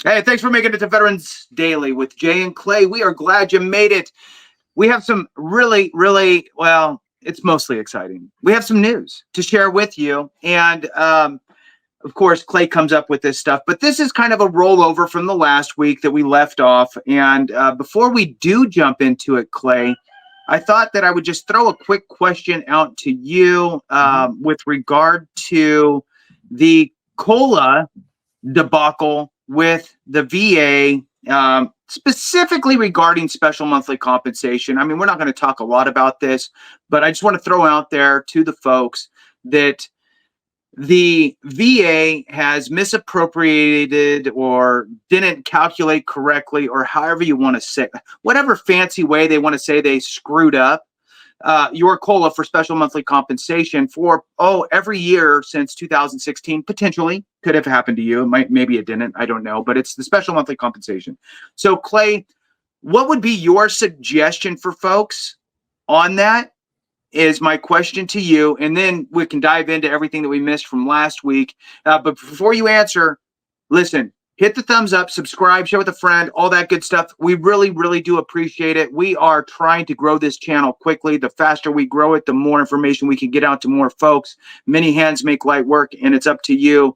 Hey, thanks for making it to Veterans Daily with Jay and Clay. We are glad you made it. We have some well, it's mostly exciting. We have some news to share with you. And of course, Clay comes up with this stuff, but this is kind of a rollover from the last week that we left off. And before we do jump into it, Clay, I thought that I would just throw a quick question out to you with regard to the COLA debacle with the VA, specifically regarding special monthly compensation. I mean, we're not going to talk a lot about this, but I just want to throw out there to the folks that the VA has misappropriated or didn't calculate correctly, or however you want to say, whatever fancy way they want to say they screwed up your COLA for special monthly compensation for every year since 2016. Potentially could have happened to you. Maybe it didn't. I don't know, but it's the special monthly compensation. So Clay, what would be your suggestion for folks on that? Is my question to you, and then we can dive into everything that we missed from last week. But before you answer, listen, hit the thumbs up, subscribe, share with a friend, all that good stuff. We really do appreciate it. We are trying to grow this channel quickly. The faster we grow it, the more information we can get out to more folks. Many hands make light work, and it's up to you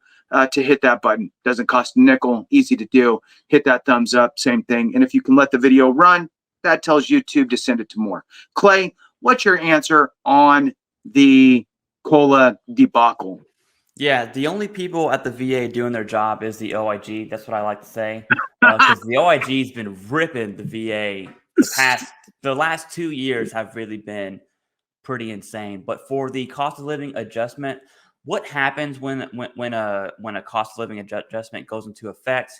to hit that button. Doesn't cost a nickel, easy to do. Hit that thumbs up, same thing. And if you can let the video run, that tells YouTube to send it to more. Clay, what's your answer on the COLA debacle? Yeah, the only people at the VA doing their job is the OIG. That's what I like to say, because the OIG has been ripping the VA. The last 2 years have really been pretty insane. But for the cost of living adjustment, what happens when a cost of living adjustment goes into effect?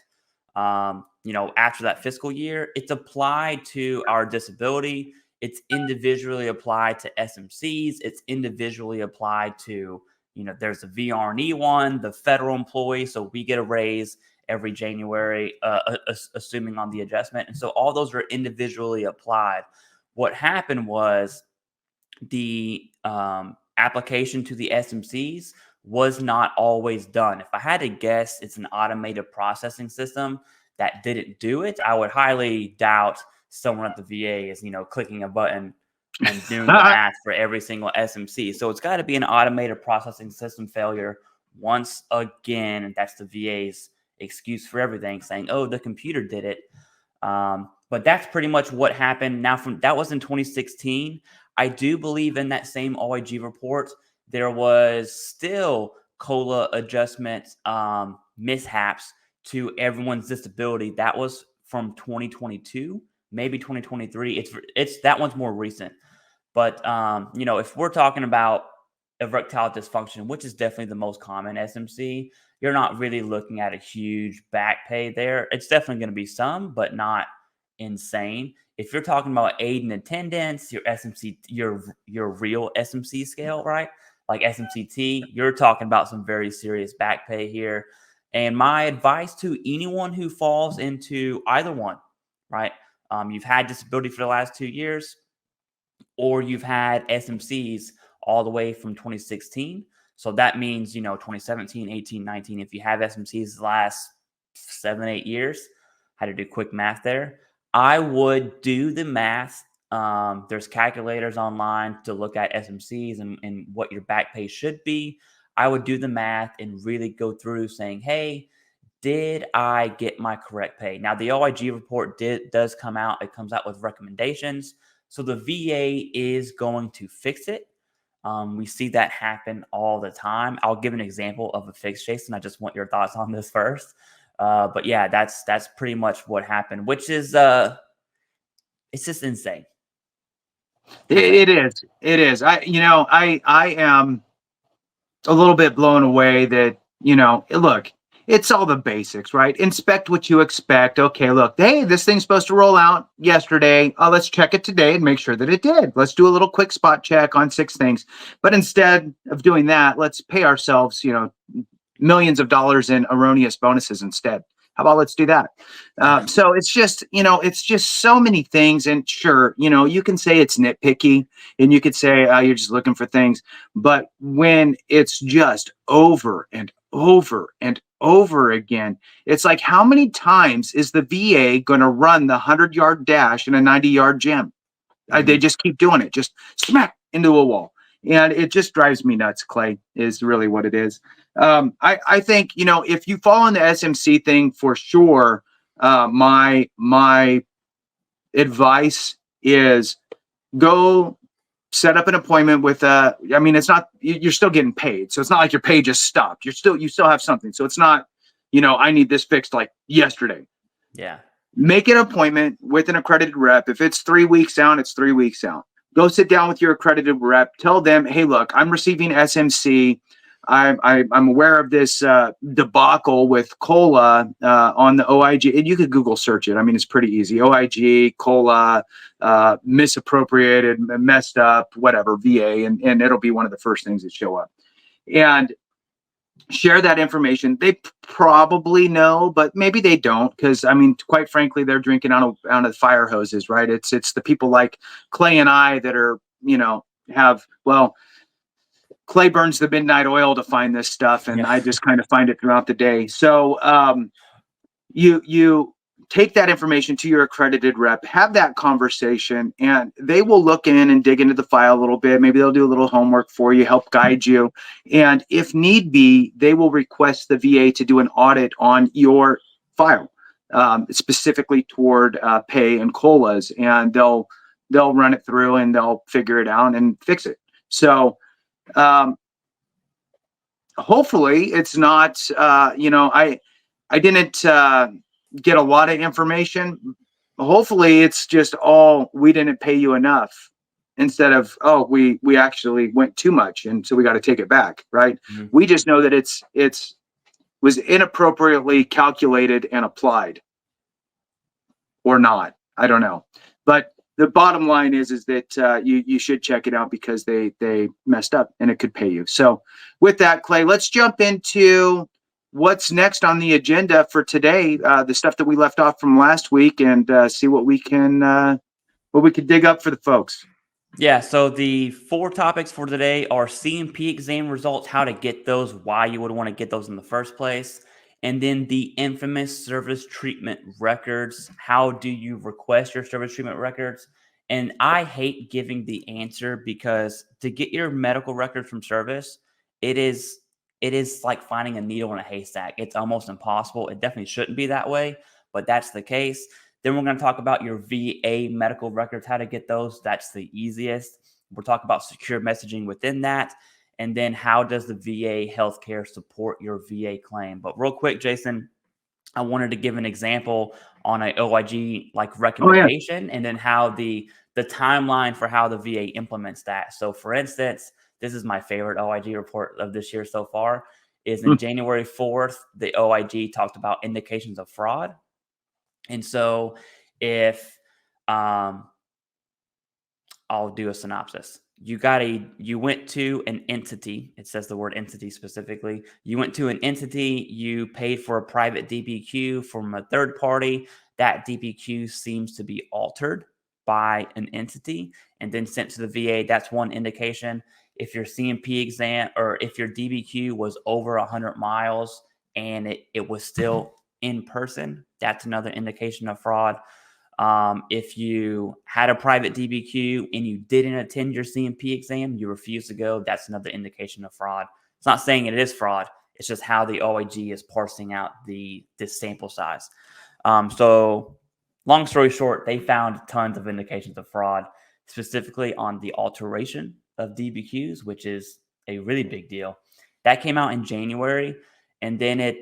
After that fiscal year, it's applied to our disability. It's individually applied to SMCs. It's individually applied to, there's the VRE one, the federal employee. So we get a raise every January, assuming on the adjustment. And so all those are individually applied. What happened was the application to the SMCs was not always done. If I had to guess, it's an automated processing system that didn't do it. I would highly doubt someone at the VA is, clicking a button and doing the math for every single SMC. So it's got to be an automated processing system failure once again. And that's the VA's excuse for everything, saying, oh, the computer did it. But that's pretty much what happened. Now, that was in 2016. I do believe in that same OIG report, there was still COLA adjustment mishaps to everyone's disability. That was from 2022, maybe 2023. It's that one's more recent. But if we're talking about erectile dysfunction, which is definitely the most common SMC, you're not really looking at a huge back pay there. It's definitely going to be some, but not insane. If you're talking about aid and attendance, your SMC, your real SMC scale, right? Like SMCT, you're talking about some very serious back pay here. And my advice to anyone who falls into either one, right? You've had disability for the last 2 years, or you've had SMCs all the way from 2016. So that means, 2017, 18, 19. If you have SMCs the last 7, 8 years, had to do quick math there. I would do the math. There's calculators online to look at SMCs and what your back pay should be. I would do the math and really go through saying, hey, did I get my correct pay? Now, the OIG report does come out. It comes out with recommendations. So the VA is going to fix it. We see that happen all the time. I'll give an example of a fix, Jason. I just want your thoughts on this first. But yeah, that's pretty much what happened, which is it's just insane. It is. I am a little bit blown away that, look, it's all the basics, right? Inspect what you expect. Okay, look, hey, this thing's supposed to roll out yesterday. Let's check it today and make sure that it did. Let's do a little quick spot check on 6 things. But instead of doing that, let's pay ourselves, millions of dollars in erroneous bonuses instead. How about let's do that? So it's just so many things. And sure, you can say it's nitpicky and you could say you're just looking for things. But when it's just over and over and over again. It's like, how many times is the VA going to run the 100-yard dash in a 90-yard gym? They just keep doing it, just smack into a wall. And it just drives me nuts, Clay, is really what it is. I think, if you fall on the SMC thing, for sure, my advice is go set up an appointment with it's not, you're still getting paid. So it's not like your pay just stopped. You still have something. So it's not, I need this fixed like yesterday. Yeah. Make an appointment with an accredited rep. If it's 3 weeks out, it's 3 weeks out. Go sit down with your accredited rep. Tell them, hey, look, I'm receiving SMC. I'm aware of this debacle with COLA on the OIG. And you could Google search it. I mean, it's pretty easy. OIG, COLA, misappropriated, messed up, whatever, VA, and it'll be one of the first things that show up. And share that information. They probably know, but maybe they don't, because quite frankly, they're drinking out of fire hoses, right? It's the people like Clay and I that are, Clay burns the midnight oil to find this stuff, and I just kind of find it throughout the day. So you take that information to your accredited rep, have that conversation, and they will look in and dig into the file a little bit. Maybe they'll do a little homework for you, help guide you. And if need be, they will request the VA to do an audit on your file, specifically toward pay and COLAs, and they'll run it through and they'll figure it out and fix it. So hopefully it's not, I didn't get a lot of information. Hopefully it's just all, we didn't pay you enough, instead of, oh, we actually went too much, and so we got to take it back, right? We just know that it's was inappropriately calculated and applied, or not. I don't know. But the bottom line is that you should check it out, because they messed up and it could pay you. So with that, Clay, let's jump into what's next on the agenda for today, the stuff that we left off from last week, and see what we can dig up for the folks. Yeah, so the 4 topics for today are C&P exam results, how to get those, why you would want to get those in the first place, and then the infamous service treatment records. How do you request your service treatment records? And I hate giving the answer, because to get your medical records from service, it is like finding a needle in a haystack. It's almost impossible. It definitely shouldn't be that way, but that's the case. Then we're going to talk about your VA medical records, how to get those. That's the easiest. We'll talk about secure messaging within that. And then how does the VA healthcare support your VA claim? But real quick, Jason, I wanted to give an example on a OIG recommendation, and then how the timeline for how the VA implements that. So for instance, this is my favorite OIG report of this year so far, is in January 4th, the OIG talked about indications of fraud. And so if I'll do a synopsis. You went to an entity. It says the word entity specifically. You went to an entity. You paid for a private DBQ from a third party. That DBQ seems to be altered by an entity and then sent to the VA. That's one indication. If your C&P exam, or if your DBQ was over 100 miles and it was still in person, that's another indication of fraud. If you had a private DBQ and you didn't attend your C&P exam, you refused to go, that's another indication of fraud. It's not saying it is fraud. It's just how the OIG is parsing out this sample size. So long story short, they found tons of indications of fraud, specifically on the alteration of DBQs, which is a really big deal. That came out in January. And then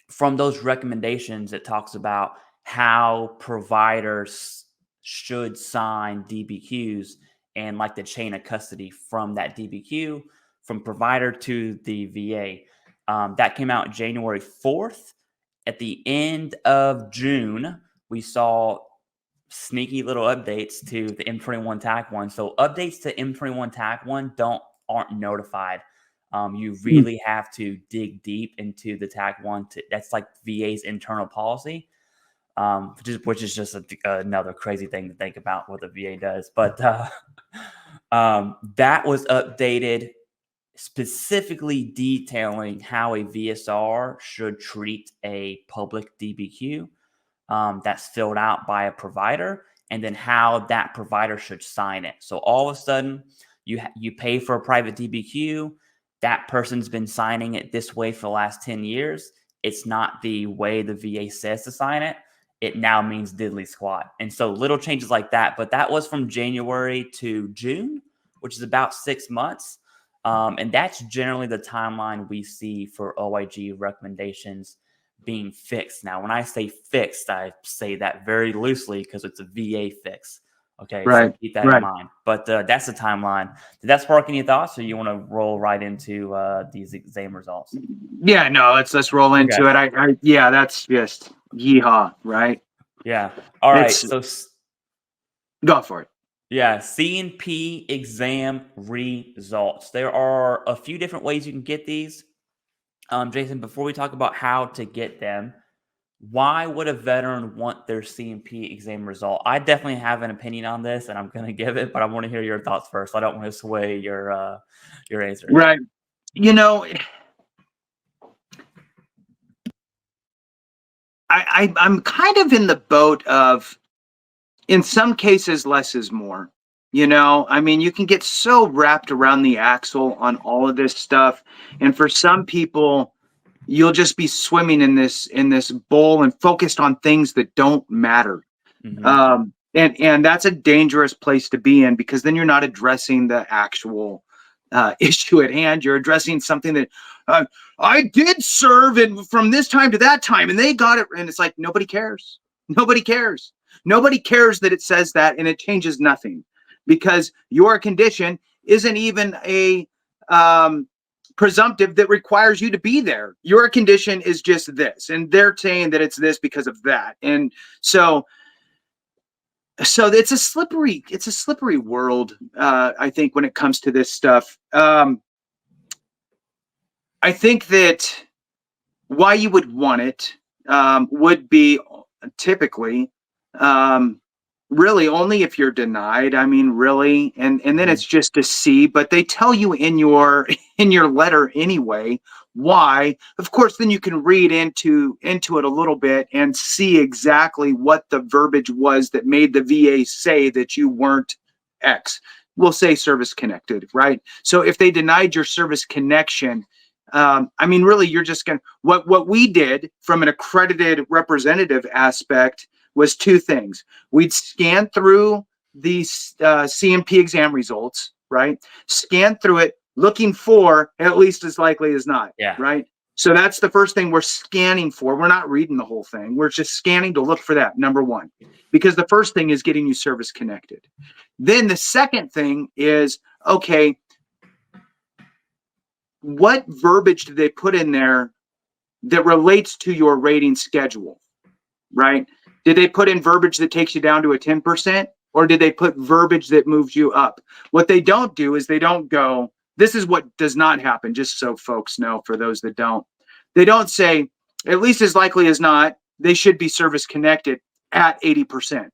from those recommendations, it talks about how providers should sign DBQs and like the chain of custody from that DBQ from provider to the VA. That came out January 4th. At the end of June, we saw sneaky little updates to the M21 TAC 1. So updates to M21 TAC 1 aren't notified. You really have to dig deep into the TAC 1. That's like VA's internal policy, which is just another crazy thing to think about what the VA does. But that was updated specifically detailing how a VSR should treat a public DBQ that's filled out by a provider, and then how that provider should sign it. So all of a sudden, you pay for a private DBQ. That person's been signing it this way for the last 10 years. It's not the way the VA says to sign it. It now means diddly squat. And so little changes like that. But that was from January to June, which is about 6 months. And that's generally the timeline we see for OIG recommendations being fixed. Now, when I say fixed, I say that very loosely because it's a VA fix. Okay, Right. so keep that in mind. But that's the timeline. Did that spark any thoughts, or you want to roll right into these exam results? Yeah, no, let's roll into it. Yeah, that's just yeehaw, right? Yeah. All right. So go for it. Yeah, C&P exam results. There are a few different ways you can get these. Jason, before we talk about how to get them, why would a veteran want their C&P exam result? I definitely have an opinion on this, and I'm going to give it, but I want to hear your thoughts first. I don't want to sway your answer. Right. You know, I'm kind of in the boat of, in some cases, less is more. You know, I mean, you can get so wrapped around the axle on all of this stuff, and for some people, you'll just be swimming in this bowl and focused on things that don't matter. Mm-hmm. And that's a dangerous place to be in, because then you're not addressing the actual issue at hand. You're addressing something that I did serve from this time to that time, and they got it, and it's like nobody cares. Nobody cares. Nobody cares that it says that, and it changes nothing, because your condition isn't even a presumptive that requires you to be there. Your condition is just this, and they're saying that it's this because of that. And so it's a slippery world, I think, when it comes to this stuff. I think that why you would want it would be typically really only if you're denied. I mean, really, and then it's just to see. But they tell you in your letter anyway why. Of course, then you can read into it a little bit and see exactly what the verbiage was that made the VA say that you weren't X. We'll say service connected, right? So if they denied your service connection, I mean, really, you're just gonna what we did from an accredited representative aspect was two things. We'd scan through these C&P exam results, right? Scan through it, looking for at least as likely as not, right? So that's the first thing we're scanning for. We're not reading the whole thing. We're just scanning to look for that, number one, because the first thing is getting you service connected. Then the second thing is, okay, what verbiage did they put in there that relates to your rating schedule, right? Did they put in verbiage that takes you down to a 10%, or did they put verbiage that moves you up? What they don't do is they don't go, this is what does not happen, just so folks know, for those that don't. They don't say, at least as likely as not, they should be service connected at 80%.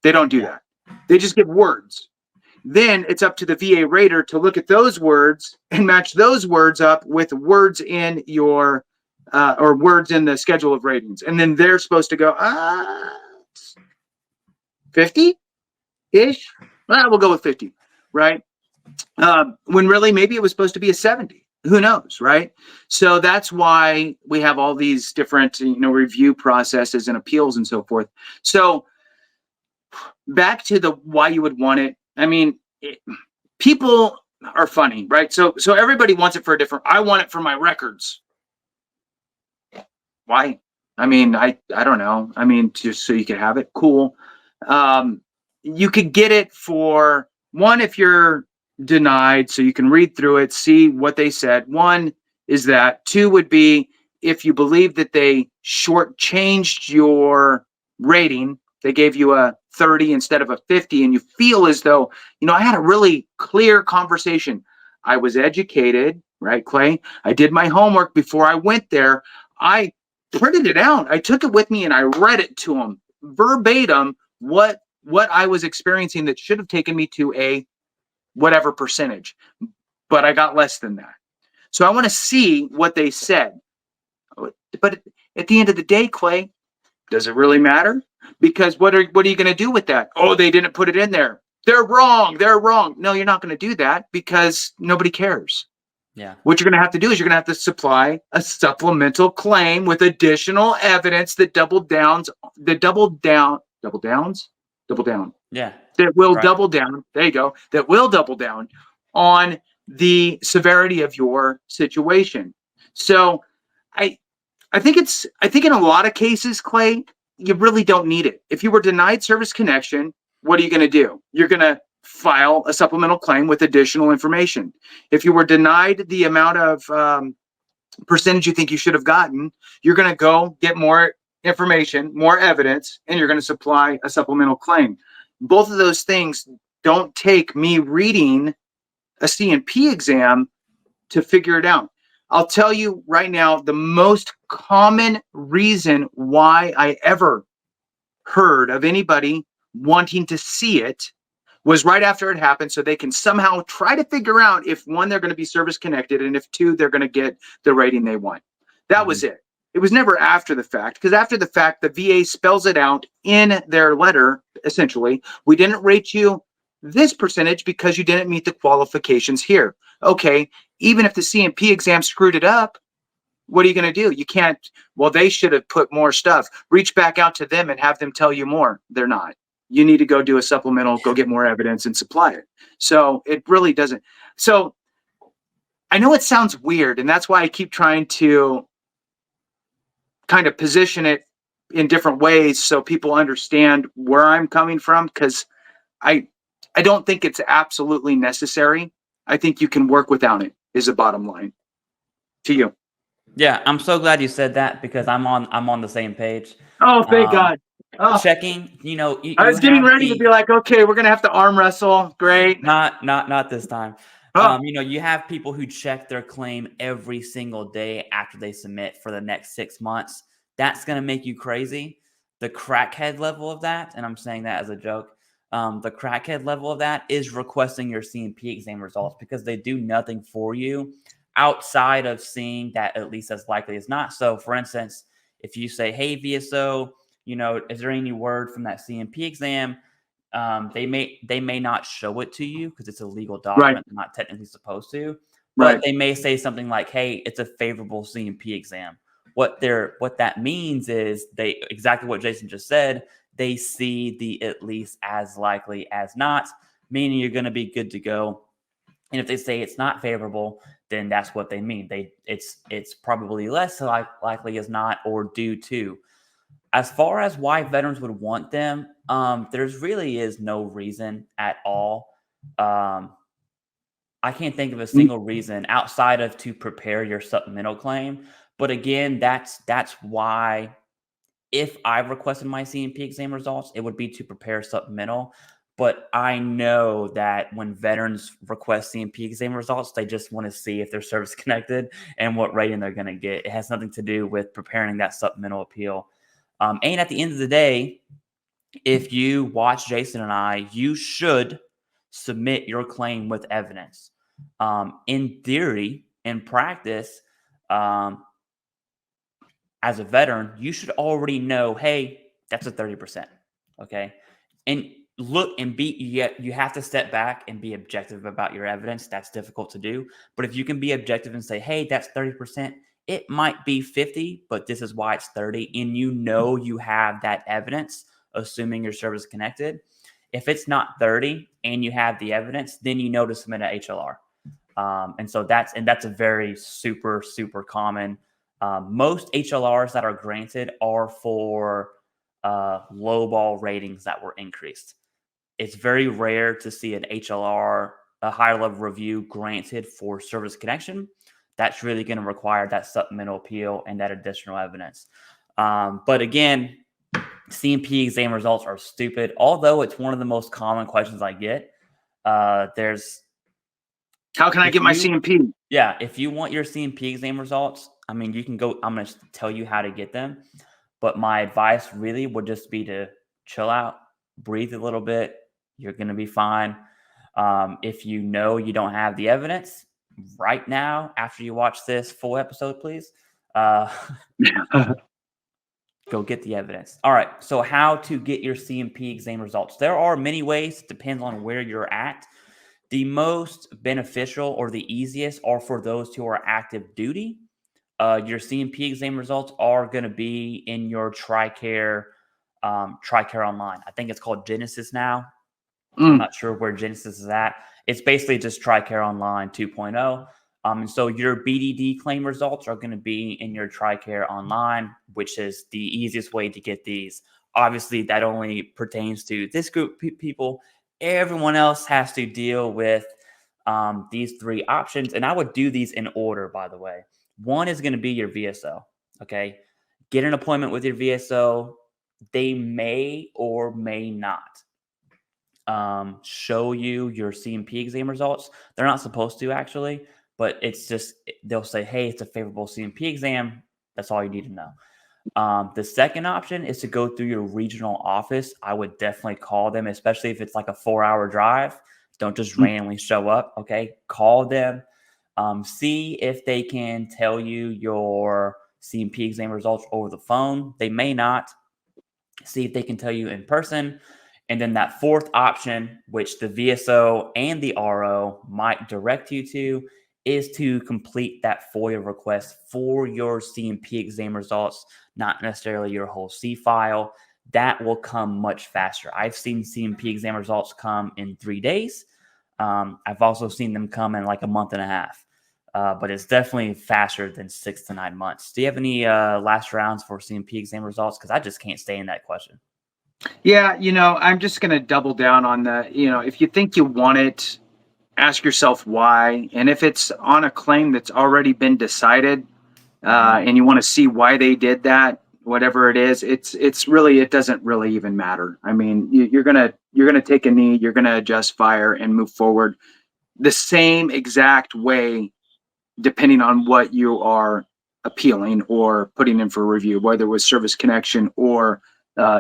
They don't do that. They just give words. Then it's up to the VA rater to look at those words and match those words up with words in your or words in the schedule of ratings. And then they're supposed to go, 50-ish? Well, we'll go with 50, right? When really maybe it was supposed to be a 70. Who knows, right? So that's why we have all these different, review processes and appeals and so forth. So back to the why you would want it. I mean, people are funny, right? So everybody wants it for a different. I want it for my records. Why? I mean, I don't know. I mean, just so you could have it. Cool. You could get it for one if you're denied, so you can read through it, see what they said. One is that. Two would be if you believe that they shortchanged your rating. They gave you a 30 instead of a 50, and you feel as though, I had a really clear conversation. I was educated, right, Clay? I did my homework before I went there. I printed it out. I took it with me and I read it to them verbatim, what I was experiencing that should have taken me to a whatever percentage. but I got less than that. So I want to see what they said. But at the end of the day, Clay, does it really matter? Because what are you going to do with that? Oh, they didn't put it in there. They're wrong. They're wrong. No, you're not going to do that because nobody cares. Yeah. What you're going to have to do is you're going to have to supply a supplemental claim with additional evidence that double down. Yeah. That will Right. double down. There you go. That will double down on the severity of your situation. So I think in a lot of cases, Clay, you really don't need it. If you were denied service connection, what are you going to do? You're going to file a supplemental claim with additional information. If you were denied the amount of percentage you think you should have gotten, you're going to go get more information, more evidence, and you're going to supply a supplemental claim. Both of those things don't take me reading a C&P exam to figure it out. I'll tell you right now, the most common reason why I ever heard of anybody wanting to see it was right after it happened, so they can somehow try to figure out if, one, they're going to be service connected, and if, two, they're going to get the rating they want. That was it. It was never after the fact, because after the fact, the VA spells it out in their letter, essentially. We didn't rate you this percentage because you didn't meet the qualifications here. Okay, even if the C&P exam screwed it up, what are you going to do? You can't, well, they should have put more stuff. Reach back out to them and have them tell you more. They're not. You need to go do a supplemental, go get more evidence and supply it. So it really doesn't. So I know it sounds weird, and that's why I keep trying to kind of position it in different ways so people understand where I'm coming from, because I don't think it's absolutely necessary. I think you can work without it, is the bottom line. To you. Yeah, I'm so glad you said that because I'm on the same page. Oh, thank God. Oh, Checking, I you was getting have ready to be like, okay, we're gonna have to arm wrestle. Great. not this time. Oh, You have people who check their claim every single day after they submit for the next 6 months. That's gonna make you crazy. The crackhead level of that, and I'm saying that as a joke, the crackhead level of that is requesting your C&P exam results because they do nothing for you outside of seeing that at least as likely as not. So, for instance, if you say, "Hey, VSO, is there any word from that C&P exam?" They may not show it to you because it's a legal right, document. They're not technically supposed to, but right, they may say something like, "Hey, it's a favorable C&P exam." What that means is they exactly what Jason just said. They see the at least as likely as not, meaning you're going to be good to go. And if they say it's not favorable, then that's what they mean. It's probably less likely as not or due to. As far as why veterans would want them, there's really is no reason at all. I can't think of a mm, single reason outside of to prepare your supplemental claim. But again, that's why if I requested my C&P exam results, it would be to prepare supplemental. But I know that when veterans request C&P exam results, they just want to see if they're service connected and what rating they're going to get. It has nothing to do with preparing that supplemental appeal. And at the end of the day, if you watch Jason and I, you should submit your claim with evidence. In theory, in practice, um, as a veteran, you should already know, hey, that's a 30%. Okay. And look and you have to step back and be objective about your evidence. That's difficult to do. But if you can be objective and say, hey, that's 30%, it might be 50, but this is why it's 30. And you have that evidence, assuming your service connected. If it's not 30 and you have the evidence, then you know to submit an HLR. And so that's a very super, super common. Most HLRs that are granted are for low ball ratings that were increased. It's very rare to see an HLR, a higher level review granted for service connection. That's really going to require that supplemental appeal and that additional evidence. But again, C&P exam results are stupid. Although it's one of the most common questions I get. There's how can I get my C&P? Yeah, if you want your C&P exam results, I mean, you can go. I'm going to tell you how to get them. But my advice really would just be to chill out, breathe a little bit. You're going to be fine. If you know you don't have the evidence, right now after you watch this full episode, please. Go get the evidence. All right. So how to get your C&P exam results. There are many ways. Depends on where you're at. The most beneficial or the easiest are for those who are active duty. Your C&P exam results are going to be in your TRICARE Online. I think it's called Genesis now. I'm not sure where Genesis is at. It's basically just TRICARE Online 2.0. And so your BDD claim results are going to be in your TRICARE Online, which is the easiest way to get these. Obviously, that only pertains to this group of people. Everyone else has to deal with these three options. And I would do these in order, by the way. One is going to be your VSO. Okay. Get an appointment with your VSO. They may or may not show you your C&P exam results. They're not supposed to, actually, but it's just, they'll say, hey, it's a favorable C&P exam. That's all you need to know. The second option is to go through your regional office. I would definitely call them, especially if it's like a 4-hour drive. Don't just randomly show up. Okay. Call them. See if they can tell you your C&P exam results over the phone. They may not. See if they can tell you in person. And then that fourth option, which the VSO and the RO might direct you to, is to complete that FOIA request for your C&P exam results, not necessarily your whole C file. That will come much faster. I've seen C&P exam results come in 3 days. I've also seen them come in like a month and a half. But it's definitely faster than 6 to 9 months. Do you have any last rounds for C&P exam results? Because I just can't stay in that question. Yeah, I'm just going to double down on that. If you think you want it, ask yourself why. And if it's on a claim that's already been decided, and you want to see why they did that, whatever it is, it's really, it doesn't really even matter. I mean, you're gonna take a knee, you're gonna adjust fire and move forward the same exact way, depending on what you are appealing or putting in for review, whether it was service connection or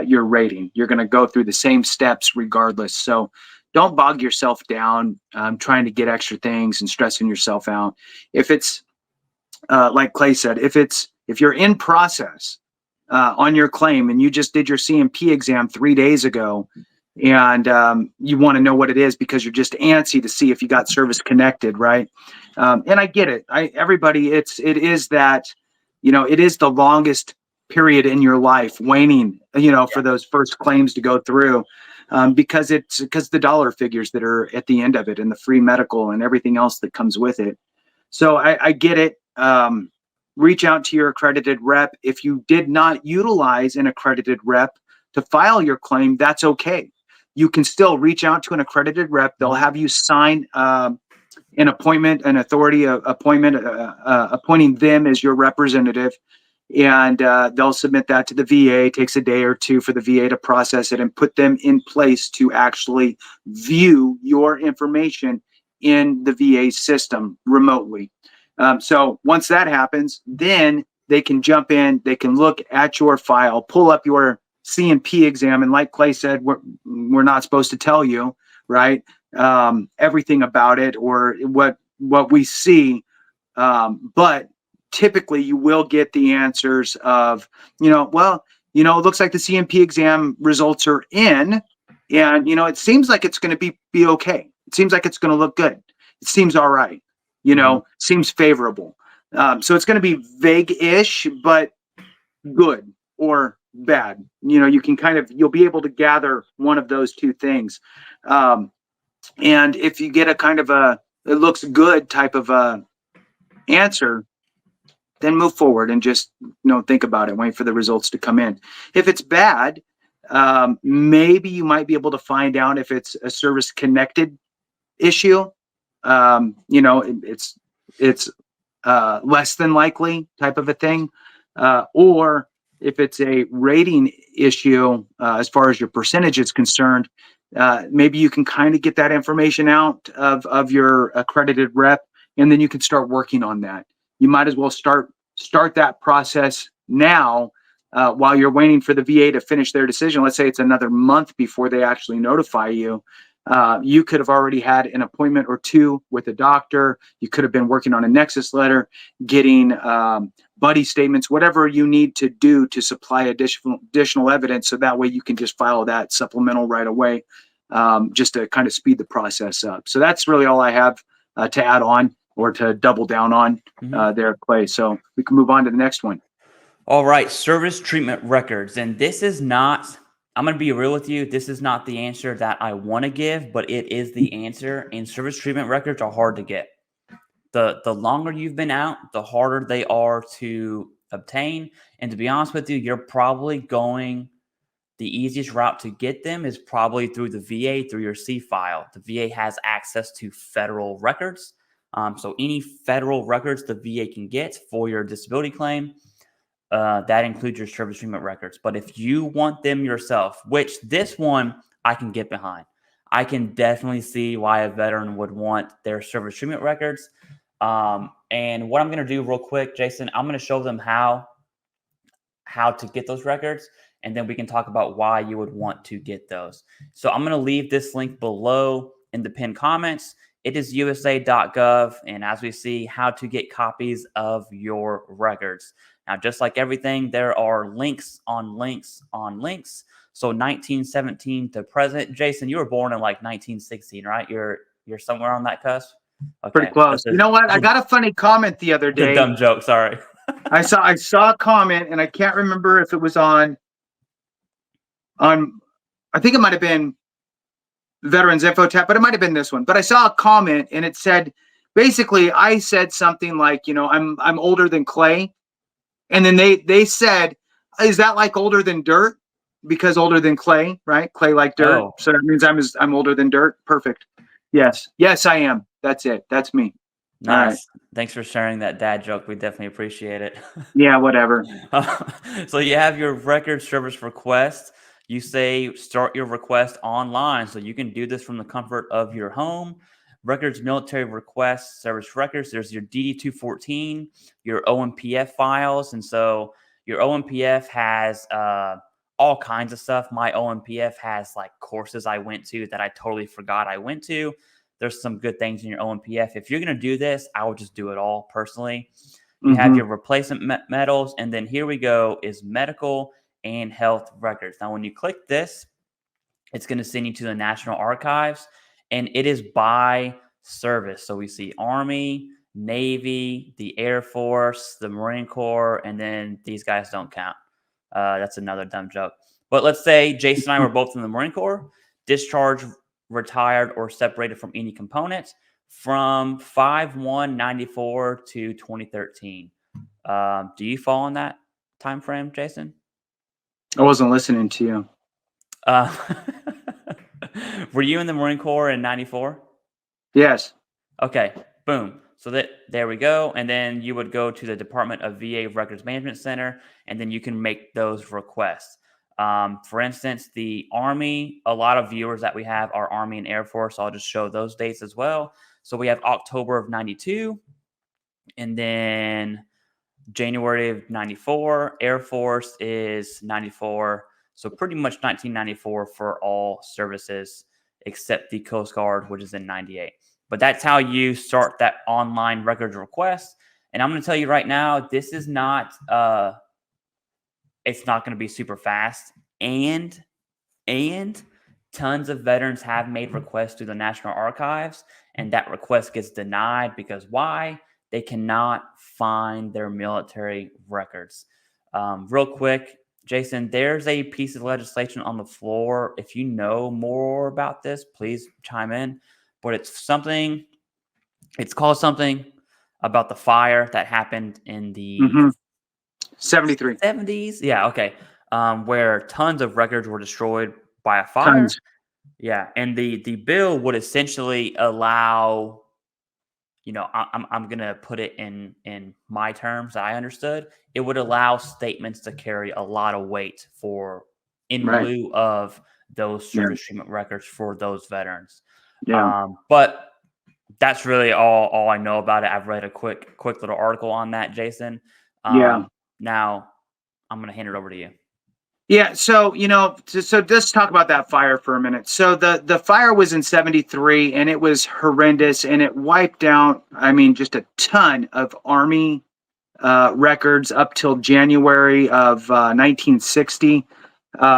your rating. You're going to go through the same steps regardless. So don't bog yourself down trying to get extra things and stressing yourself out. If it's like Clay said, if you're in process on your claim and you just did your C&P exam 3 days ago, and you want to know what it is because you're just antsy to see if you got service connected, right? And I get it. Everybody, it is that, it is the longest period in your life waiting, for those first claims to go through, because the dollar figures that are at the end of it and the free medical and everything else that comes with it. So I get it. Reach out to your accredited rep. If you did not utilize an accredited rep to file your claim, that's okay. You can still reach out to an accredited rep. They'll have you sign an appointment, an authority appointment, appointing them as your representative. And they'll submit that to the VA. It takes a day or two for the VA to process it and put them in place to actually view your information in the VA system remotely. So once that happens, then they can jump in, they can look at your file, pull up your C&P exam. And like Clay said, we're not supposed to tell you, right? Everything about it or what we see. But typically you will get the answers of, it looks like the C&P exam results are in, and, it seems like it's going to be okay. It seems like it's going to look good. It seems all right. Seems favorable. So it's going to be vague-ish, but good or bad. You can you'll be able to gather one of those two things. And if you get a kind of it looks good type of answer, then move forward and just, think about it, wait for the results to come in. If it's bad, maybe you might be able to find out if it's a service connected issue. It's less than likely type of a thing. Or if it's a rating issue, as far as your percentage is concerned, maybe you can kind of get that information out of your accredited rep, and then you can start working on that. You might as well start that process now, while you're waiting for the VA to finish their decision. Let's say it's another month before they actually notify you. You could have already had an appointment or two with a doctor. You could have been working on a Nexus letter, getting buddy statements, whatever you need to do to supply additional evidence, so that way you can just file that supplemental right away, just to kind of speed the process up. So that's really all I have to add on or to double down on there, Clay. So we can move on to the next one. All right, service treatment records. And this is not, I'm going to be real with you, this is not the answer that I want to give, but it is the answer. And service treatment records are hard to get. The longer you've been out, the harder they are to obtain. And to be honest with you, you're probably going, the easiest route to get them is probably through the VA, through your C file. The VA has access to federal records. So any federal records the VA can get for your disability claim, that includes your service treatment records. But if you want them yourself, which this one I can get behind, I can definitely see why a veteran would want their service treatment records. And what I'm going to do real quick, Jason, I'm going to show them how to get those records, and then we can talk about why you would want to get those. So I'm going to leave this link below in the pinned comments. It is usa.gov, and as we see, how to get copies of your records. Now, just like everything, there are links on links on links. So 1917 to present. Jason, you were born in like 1916, right? You're somewhere on that cusp? Okay. Pretty close. You know what? I got a funny comment the other day. A dumb joke, sorry. I saw a comment, and I can't remember if it was on I think it might have been Veterans Info Tab, but it might have been this one. But I saw a comment, and it said, basically, I said something like, I'm older than Clay. And then they said, is that like older than dirt? Because older than Clay, right? Clay like dirt. Oh. So that means I'm older than dirt. Perfect. Yes, I am. That's it. That's me. Nice. Right. Thanks for sharing that dad joke. We definitely appreciate it. Yeah, whatever. So you have your record service request. You say start your request online. So you can do this from the comfort of your home. Records, military requests, service records. There's your DD-214, your OMPF files. And so your OMPF has all kinds of stuff. My OMPF has like courses I went to that I totally forgot I went to. There's some good things in your OMPF. If you're going to do this, I would just do it all personally. You have your replacement medals. And then here we go is medical and health records. Now, when you click this, it's going to send you to the National Archives, and it is by service. So we see Army, Navy, the Air Force, the Marine Corps, and then these guys don't count. That's another dumb joke. But let's say Jason and I were both in the Marine Corps, discharged, retired, or separated from any component from 5/1/94 to 2013. Do you fall in that time frame, Jason? I wasn't listening to you. Were you in the Marine Corps in 94? Yes. Okay. Boom. So there we go. And then you would go to the Department of VA Records Management Center, and then you can make those requests. For instance, the Army, a lot of viewers that we have are Army and Air Force. So I'll just show those dates as well. So we have October of 92, and then January of 94. Air Force is 94. So pretty much 1994 for all services except the Coast Guard, which is in 98. But that's how you start that online records request. And I'm going to tell you right now, this is not, it's not going to be super fast. And tons of veterans have made requests to the National Archives, and that request gets denied because why? They cannot find their military records. Real quick, Jason, there's a piece of legislation on the floor. If you know more about this, please chime in. But it's called something about the fire that happened in the 73. 70s. Yeah, okay. Where tons of records were destroyed by a fire. Tons. Yeah, and the bill would essentially allow, I'm going to put it in my terms that I understood. It would allow statements to carry a lot of weight in lieu of those service treatment records for those veterans. Yeah. But that's really all I know about it. I've read a quick little article on that, Jason. Yeah. Now I'm going to hand it over to you. Yeah, so so let's talk about that fire for a minute. So the fire was in '73, and it was horrendous, and it wiped out, I mean, just a ton of Army records up till January of 1960.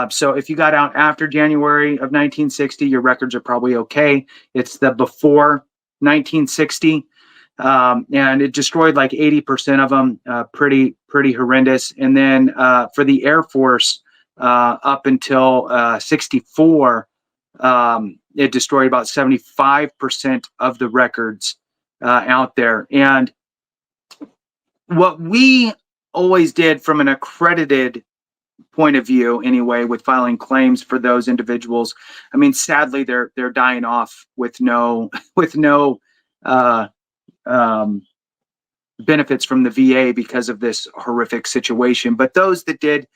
So if you got out after January of 1960, your records are probably okay. It's the before 1960. And it destroyed like 80% of them, pretty horrendous. And then for the Air Force, up until 64, it destroyed about 75% of the records out there. And what we always did from an accredited point of view anyway, with filing claims for those individuals, I mean, sadly, they're dying off with no with no uh, um, benefits from the VA because of this horrific situation. But those that did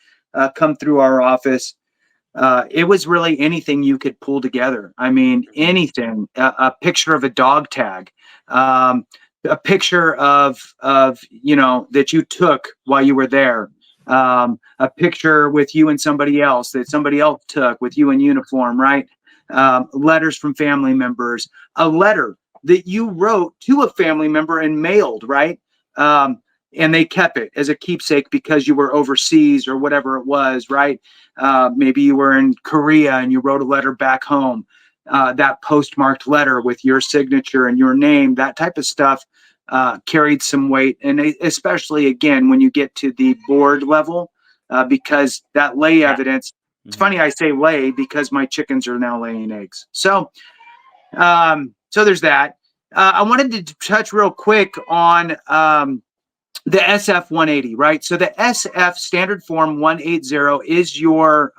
come through our office, it was really anything you could pull together. I mean, anything, a picture of a dog tag, a picture of that you took while you were there, a picture with you and somebody else that somebody else took with you in uniform, right? Letters from family members, a letter that you wrote to a family member and mailed, right? And they kept it as a keepsake because you were overseas or whatever it was, right? Maybe you were in Korea and you wrote a letter back home. That postmarked letter with your signature and your name, that type of stuff carried some weight. And especially, again, when you get to the board level, because that lay evidence, it's funny I say lay because my chickens are now laying eggs. So there's that. I wanted to touch real quick on the SF 180, right? So the SF Standard Form 180 is your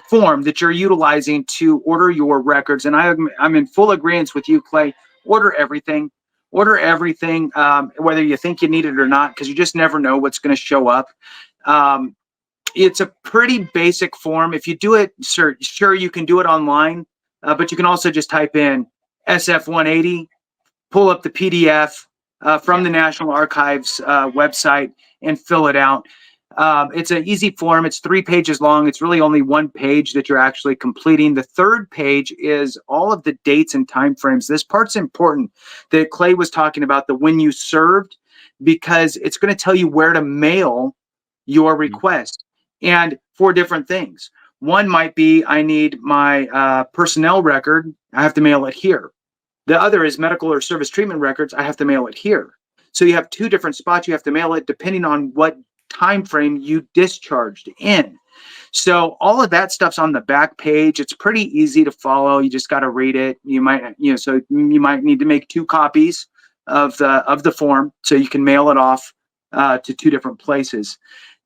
form that you're utilizing to order your records. And I'm in full agreement with you, Clay. Order everything. Order everything, whether you think you need it or not, because you just never know what's going to show up. It's a pretty basic form. If you do it, sure, you can do it online, but you can also just type in SF 180, pull up the PDF from the National Archives website and fill it out. It's an easy form. It's 3 pages long. It's really only 1 page that you're actually completing. The 3rd page is all of the dates and timeframes. This part's important that Clay was talking about, the when you served, because it's going to tell you where to mail your request and for different things. One might be, I need my personnel record. I have to mail it here. The other is medical or service treatment records. I have to mail it here. So you have 2 different spots you have to mail it depending on what time frame you discharged in. So all of that stuff's on the back page. It's pretty easy to follow. You just got to read it. You might, so you might need to make 2 copies of the form so you can mail it off to 2 different places.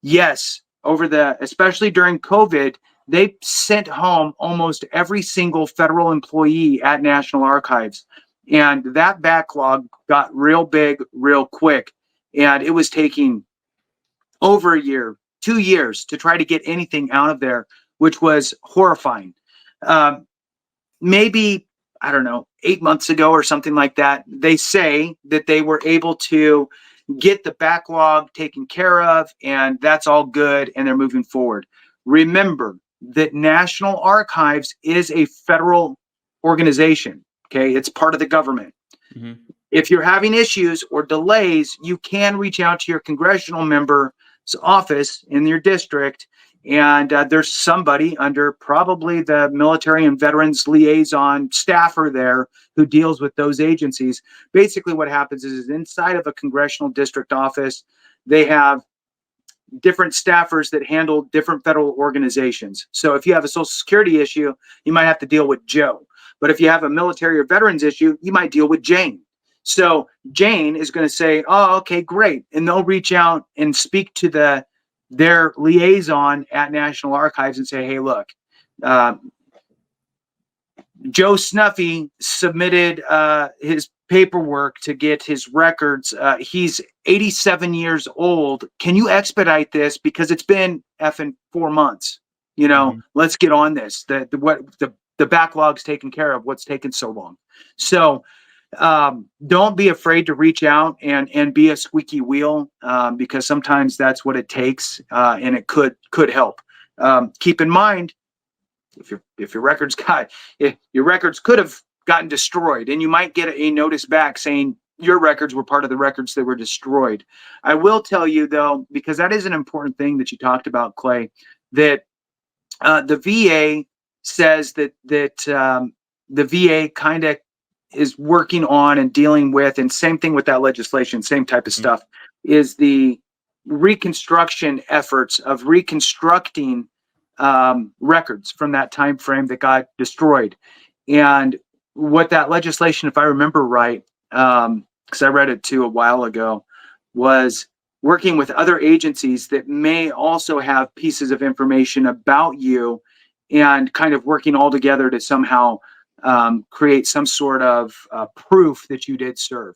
Yes, especially during COVID, they sent home almost every single federal employee at National Archives. And that backlog got real big, real quick. And it was taking over a year, 2 years to try to get anything out of there, which was horrifying. Maybe, I don't know, 8 months ago or something like that, they say that they were able to get the backlog taken care of, and that's all good, and they're moving forward. Remember that National Archives is a federal organization, okay? It's part of the government. Mm-hmm. If you're having issues or delays, you can reach out to your congressional member's office in your district, and there's somebody under probably the military and veterans liaison staffer there who deals with those agencies. Basically what happens is inside of a congressional district office, they have different staffers that handle different federal organizations. So if you have a Social Security issue, you might have to deal with Joe. But if you have a military or veterans issue, you might deal with Jane. So Jane is going to say, oh, okay, great. And they'll reach out and speak to their liaison at National Archives and say, hey, look, Joe Snuffy submitted his paperwork to get his records. He's 87 years old. Can you expedite this? Because it's been effing 4 months. Let's get on this. The backlog's taken care of. What's taken so long? So don't be afraid to reach out and be a squeaky wheel, because sometimes that's what it takes, and it could help. Keep in mind, if your records could have gotten destroyed, and you might get a notice back saying your records were part of the records that were destroyed. I will tell you though, because that is an important thing that you talked about, Clay, that the VA says that the VA kind of is working on and dealing with, and same thing with that legislation, same type of stuff, is the reconstruction efforts of reconstructing records from that time frame that got destroyed. And what that legislation, if I remember right, because I read it too a while ago, was working with other agencies that may also have pieces of information about you, and kind of working all together to somehow create some sort of proof that you did serve.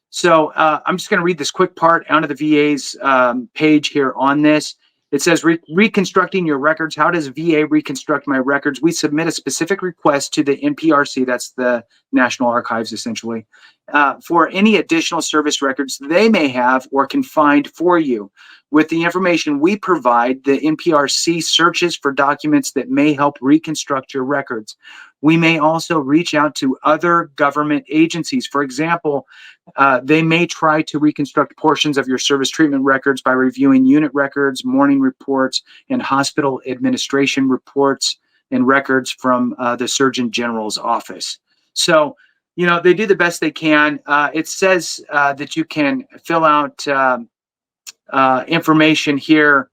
So I'm just going to read this quick part out of the VA's page here on this. It says, reconstructing your records. How does VA reconstruct my records? We submit a specific request to the NPRC, that's the National Archives essentially, for any additional service records they may have or can find for you. With the information we provide, the NPRC searches for documents that may help reconstruct your records. We may also reach out to other government agencies. For example, they may try to reconstruct portions of your service treatment records by reviewing unit records, morning reports, and hospital administration reports and records from the Surgeon General's office. So, they do the best they can. It says that you can fill out information here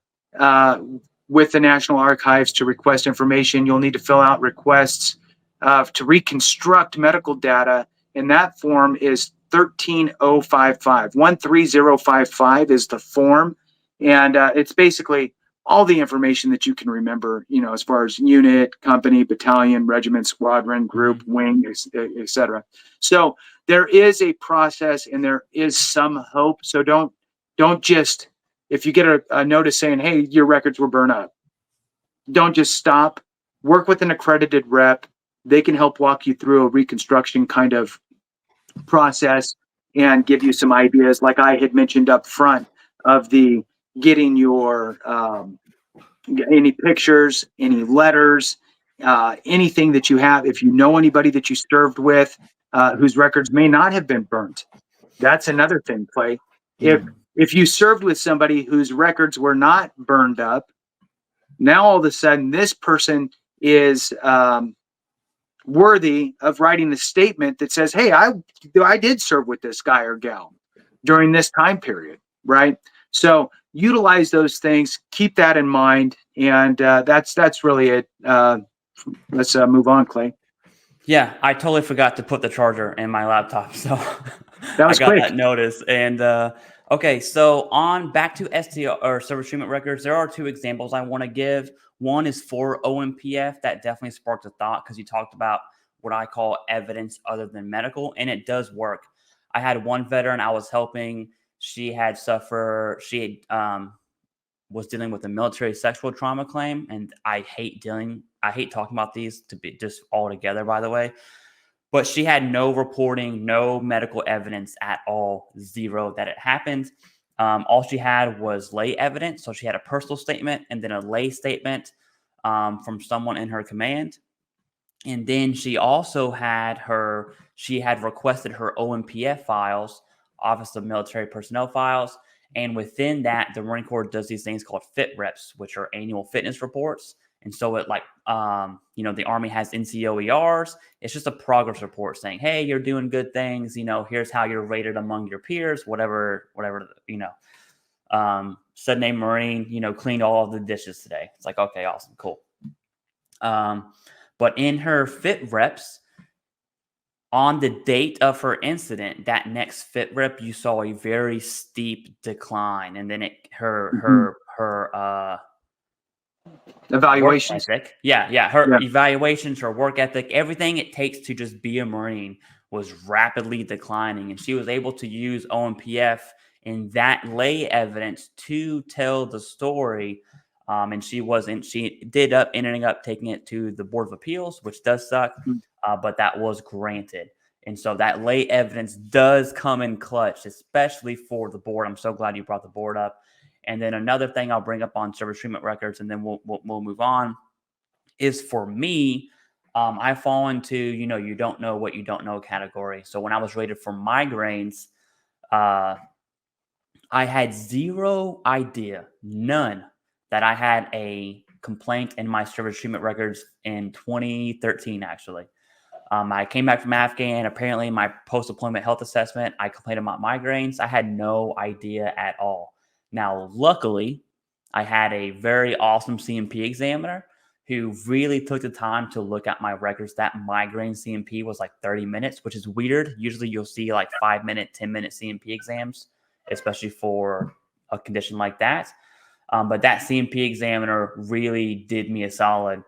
with the National Archives to request information. You'll need to fill out requests to reconstruct medical data, and that form is 13055. 13055 is the form, and it's basically all the information that you can remember, as far as unit, company, battalion, regiment, squadron, group, wing, etc. So there is a process and there is some hope. So don't just, if you get a notice saying, hey, your records were burned up, don't just stop. Work with an accredited rep. They can help walk you through a reconstruction kind of process and give you some ideas, like I had mentioned up front, of the getting your any pictures, any letters, anything that you have. If you know anybody that you served with whose records may not have been burnt, that's another thing, Clay. If you served with somebody whose records were not burned up, now all of a sudden this person is worthy of writing a statement that says, hey, I did serve with this guy or gal during this time period, right? So utilize those things, keep that in mind, and that's really it. Let's move on, Clay. Yeah, I totally forgot to put the charger in my laptop, so That was I got quick. that notice. And okay, so on back to STR or service treatment records, there are two examples I want to give. One is for OMPF. That definitely sparked a thought because you talked about what I call evidence other than medical, and it does work. I had one veteran I was helping. She had was dealing with a military sexual trauma claim, and I hate talking about these to be just all together, by the way. But she had no reporting, no medical evidence at all, zero that it happened. All she had was lay evidence. So she had a personal statement and then a lay statement from someone in her command. And then she also had requested her OMPF files, Office of Military Personnel files. And within that, the Marine Corps does these things called fit reps, which are annual fitness reports. And so it the Army has NCOERs. It's just a progress report saying, hey, you're doing good things. Here's how you're rated among your peers, whatever, said name Marine, cleaned all of the dishes today. It's like, okay, awesome, cool. But in her fit reps, on the date of her incident, that next fit rep, you saw a very steep decline. And then her Evaluations. Work ethic. Her evaluations, her work ethic, everything it takes to just be a Marine was rapidly declining. And she was able to use OMPF in that lay evidence to tell the story. And she ended up taking it to the Board of Appeals, which does suck, but that was granted. And so that lay evidence does come in clutch, especially for the board. I'm so glad you brought the board up. And then another thing I'll bring up on service treatment records, and then we'll move on, is for me, I fall into, you don't know what you don't know category. So when I was rated for migraines, I had zero idea, none, that I had a complaint in my service treatment records in 2013, actually. I came back from Afghan. Apparently, my post-deployment health assessment, I complained about migraines. I had no idea at all. Now, luckily, I had a very awesome CMP examiner who really took the time to look at my records. That migraine CMP was like 30 minutes, which is weird. Usually you'll see like 5-minute, 10-minute CMP exams, especially for a condition like that. But that CMP examiner really did me a solid.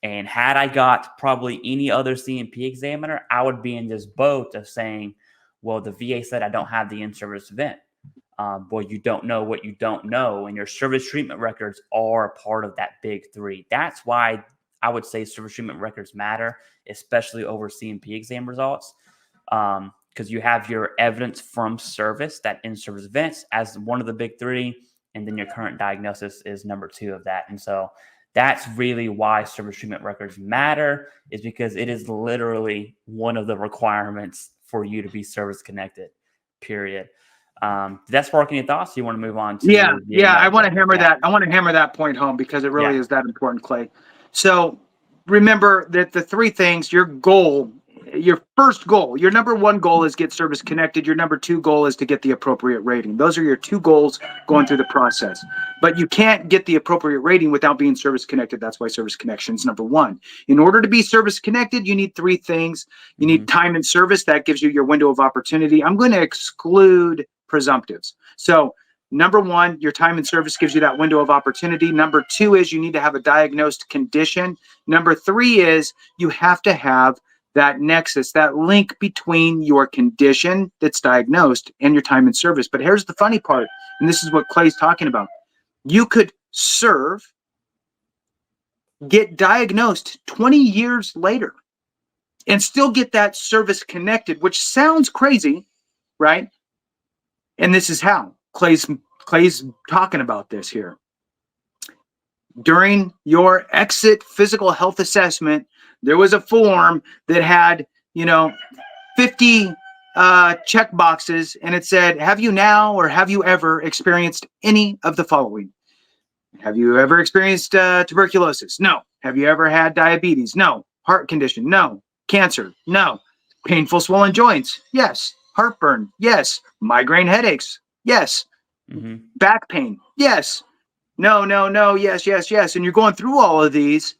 And had I got probably any other CMP examiner, I would be in this boat of saying, well, the VA said I don't have the in-service event. Well, you don't know what you don't know, and your service treatment records are a part of that big three. That's why I would say service treatment records matter, especially over CMP exam results, because you have your evidence from service, that in-service events, as one of the big three, and then your current diagnosis is number 2 of that. And so that's really why service treatment records matter, is because it is literally one of the requirements for you to be service connected, period. That's sparking your thoughts. You want to move on to yeah. I want to hammer that. I want to hammer that point home because it really is that important, Clay. So remember that the 3 things, your goal, your first goal, your number 1 goal is get service connected. Your number 2 goal is to get the appropriate rating. Those are your 2 goals going through the process. But you can't get the appropriate rating without being service connected. That's why service connection is number 1. In order to be service connected, you need 3 things. You need time and service. That gives you your window of opportunity. I'm going to exclude presumptives. So number 1, your time and service gives you that window of opportunity. Number 2 is you need to have a diagnosed condition. Number 3 is you have to have that nexus, that link between your condition that's diagnosed and your time and service. But here's the funny part, and this is what Clay's talking about. You could serve, get diagnosed 20 years later, and still get that service connected, which sounds crazy, right? And this is how Clay's talking about this here. During your exit physical health assessment, there was a form that had, 50 check boxes, and it said, have you now or have you ever experienced any of the following? Have you ever experienced tuberculosis? No. Have you ever had diabetes? No. Heart condition? No. Cancer? No. Painful swollen joints? Yes. Heartburn? Yes. Migraine headaches? Yes. Back pain? Yes. No, yes. And you're going through all of these,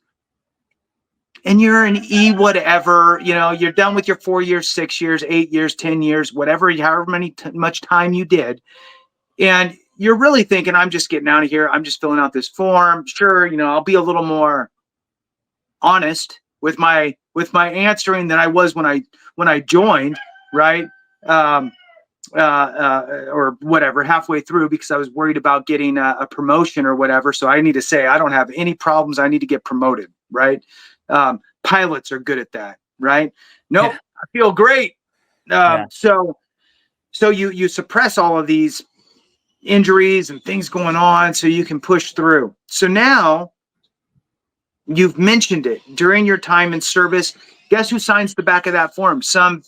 and you're an E whatever, you're done with your 4 years, 6 years, 8 years, 10 years, whatever, however much time you did. And you're really thinking, I'm just getting out of here. I'm just filling out this form. Sure, I'll be a little more honest with my answering than I was when I joined, right? Or whatever, halfway through, because I was worried about getting a promotion or whatever. So I need to say, I don't have any problems. I need to get promoted, right? Pilots are good at that, right? Nope, yeah. I feel great. So you suppress all of these injuries and things going on so you can push through. So now you've mentioned it during your time in service. Guess who signs the back of that form? Some,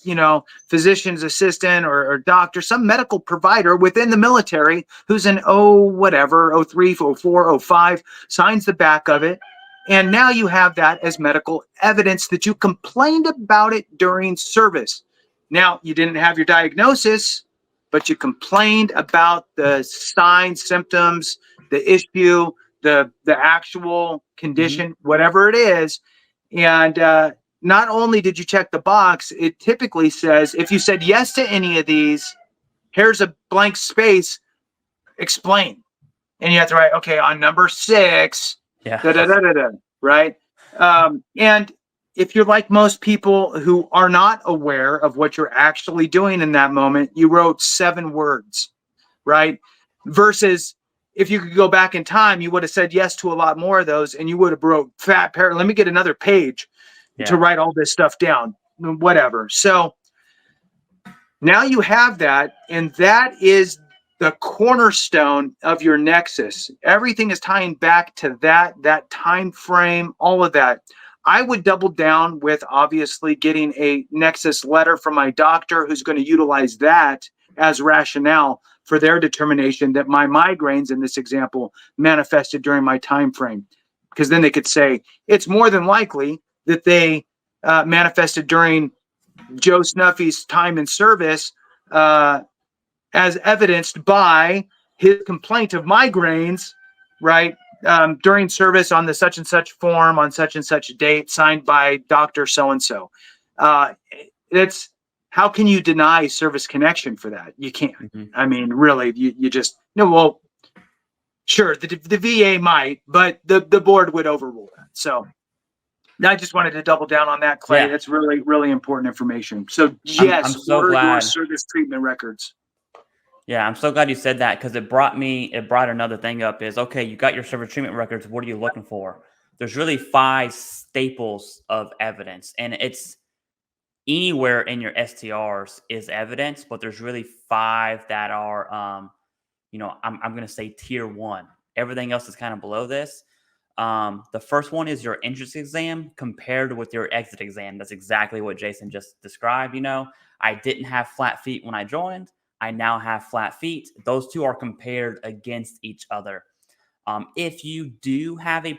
physician's assistant or doctor, some medical provider within the military who's an 03, 04, 05, signs the back of it. And now you have that as medical evidence that you complained about it during service. Now, you didn't have your diagnosis, but you complained about the signs, symptoms, the issue, the actual condition, whatever it is. And not only did you check the box, it typically says, if you said yes to any of these, here's a blank space, explain. And you have to write, okay, on number 6, right? And if you're like most people who are not aware of what you're actually doing in that moment, you wrote 7 words, right? Versus if you could go back in time, you would have said yes to a lot more of those, and you would have wrote fat paragraph. Let me get another page to write all this stuff down, whatever. So now you have that, and that is the cornerstone of your Nexus. Everything is tying back to that time frame, all of that. I would double down with obviously getting a Nexus letter from my doctor who's going to utilize that as rationale for their determination that my migraines in this example manifested during my time frame. Because then they could say it's more than likely that they manifested during Joe Snuffy's time in service, as evidenced by his complaint of migraines, right, during service on the such and such form on such and such date, signed by Dr. So-and-so. It's how can you deny service connection for that? You can't. Mm-hmm. I mean, really, you just, no, well, sure, the VA might, but the board would overrule that. So I just wanted to double down on that, Clay. Yeah. That's really, really important information. So I'm yes, so order your glad. service treatment records. Yeah, I'm so glad you said that because it brought another thing up is, okay, you got your service treatment records. What are you looking for? There's really 5 staples of evidence, and it's anywhere in your STRs is evidence, but there's really 5 that are, I'm going to say tier 1. Everything else is kind of below this. The first one is your entrance exam compared with your exit exam. That's exactly what Jason just described. I didn't have flat feet when I joined. I now have flat feet. Those two are compared against each other. If you do have a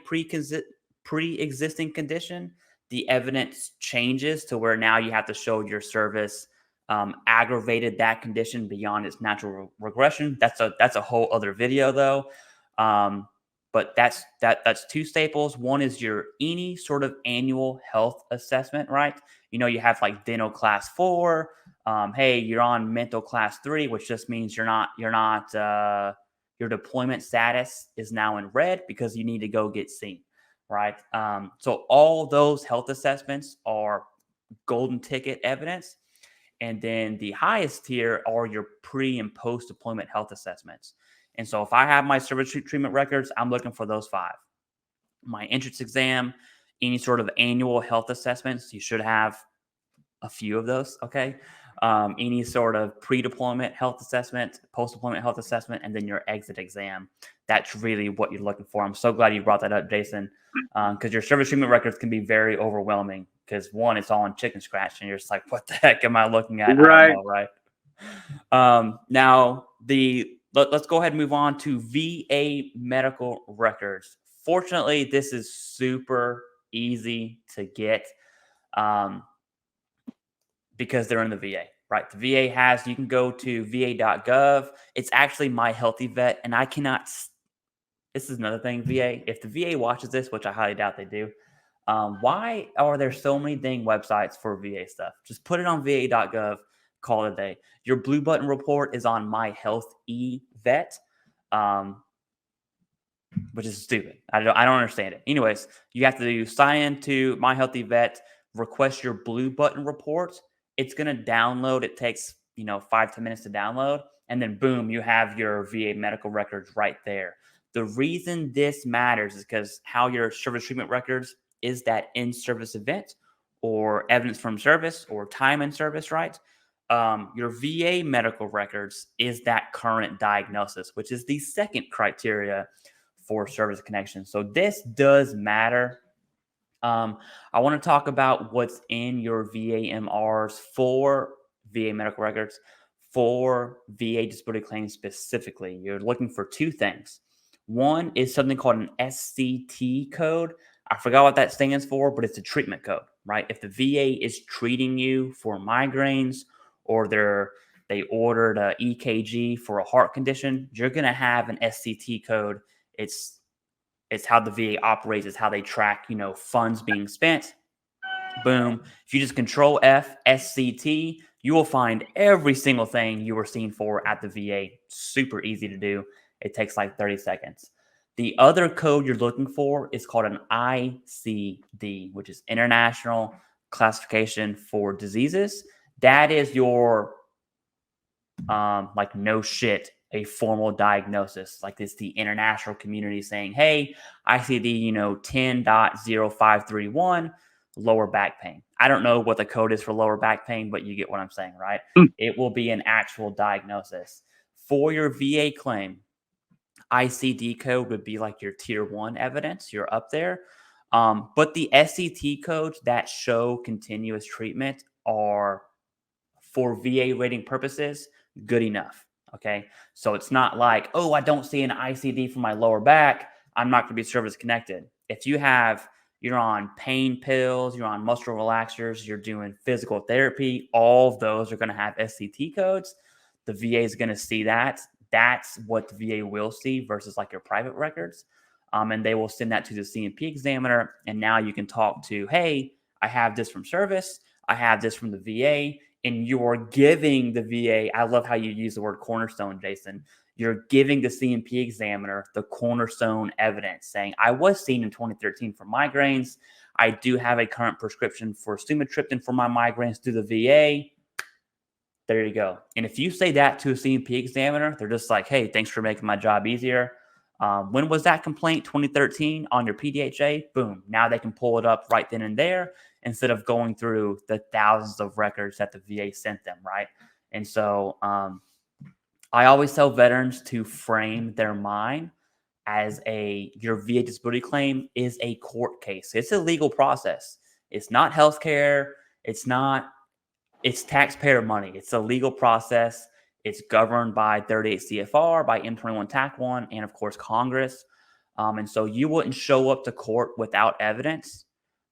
pre-existing condition, the evidence changes to where now you have to show your service aggravated that condition beyond its natural regression. That's a whole other video though. But that's 2 staples. One is your any sort of annual health assessment, right? You have like dental class 4. Hey, you're on mental class 3, which just means your deployment status is now in red because you need to go get seen, right? So all those health assessments are golden ticket evidence. And then the highest tier are your pre and post deployment health assessments. And so if I have my service treatment records, I'm looking for those 5. My entrance exam, any sort of annual health assessments, you should have a few of those, okay? Any sort of pre-deployment health assessment, post-deployment health assessment, and then your exit exam. That's really what you're looking for. I'm so glad you brought that up, Jason, because your service treatment records can be very overwhelming because, one, it's all in chicken scratch, and you're just like, what the heck am I looking at? Right. I don't know, right? Now, let's go ahead and move on to VA medical records. Fortunately, this is super easy to get. Because they're in the VA, right? The VA you can go to va.gov. It's actually My Healthy Vet, and I cannot, this is another thing, VA, if the VA watches this, which I highly doubt they do, why are there so many dang websites for VA stuff? Just put it on va.gov, call it a day. Your blue button report is on My Health vet, which is stupid. I don't understand it. Anyways, you have to sign into My Healthy Vet, request your blue button report. It's going to download. It takes, 5-10 minutes to download. And then boom, you have your VA medical records right there. The reason this matters is because how your service treatment records is that in-service event or evidence from service or time in service, right? Your VA medical records is that current diagnosis, which is the second criteria for service connection. So this does matter. I want to talk about what's in your VA MRs for VA medical records for VA disability claims specifically. You're looking for 2 things. One is something called an SCT code. I forgot what that stands for, but it's a treatment code, right? If the VA is treating you for migraines or they ordered an EKG for a heart condition, you're going to have an SCT code. It's how the VA operates. It's how they track, funds being spent. Boom. If you just control F, SCT, you will find every single thing you were seen for at the VA. Super easy to do. It takes like 30 seconds. The other code you're looking for is called an ICD, which is International Classification for Diseases. That is your, no shit, a formal diagnosis. Like it's the international community saying, hey, ICD, 10.0531, lower back pain. I don't know what the code is for lower back pain, but you get what I'm saying, right? It will be an actual diagnosis. for your VA claim, ICD code would be like your tier 1 evidence. You're up there. But the SCT codes that show continuous treatment are, for VA rating purposes, good enough. Okay. So it's not like, oh, I don't see an ICD for my lower back, I'm not going to be service connected. If you're on pain pills, you're on muscle relaxers, you're doing physical therapy, all of those are going to have SCT codes. The VA is going to see that. That's what the VA will see versus like your private records. And they will send that to the C&P examiner. And now you can talk to, hey, I have this from service, I have this from the VA, and you're giving the VA, I love how you use the word cornerstone, Jason. You're giving the C&P examiner the cornerstone evidence saying, I was seen in 2013 for migraines. I do have a current prescription for sumatriptan for my migraines through the VA. There you go. And if you say that to a C&P examiner, they're just like, hey, thanks for making my job easier. When was that complaint? 2013 on your PDHA? Boom. Now they can pull it up right then and there instead of going through the thousands of records that the VA sent them, right? And so I always tell veterans to frame their mind as your VA disability claim is a court case. It's a legal process. It's not healthcare. It's taxpayer money. It's a legal process. It's governed by 38 CFR, by M21 TAC 1, and of course Congress. And so you wouldn't show up to court without evidence.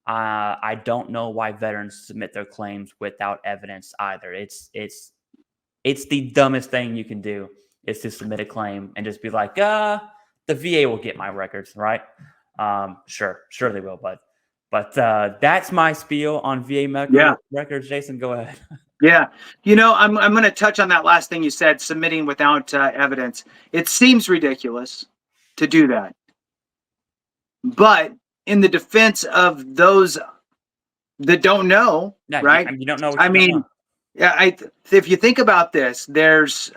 I don't know why veterans submit their claims without evidence either. It's the dumbest thing you can do is to submit a claim and just be like, the VA will get my records, right? Sure they will, but that's my spiel on VA medical records. Jason, go ahead. Yeah. I'm going to touch on that last thing you said, submitting without evidence. It seems ridiculous to do that. But in the defense of those that don't know, right? You don't know. If you think about this, there's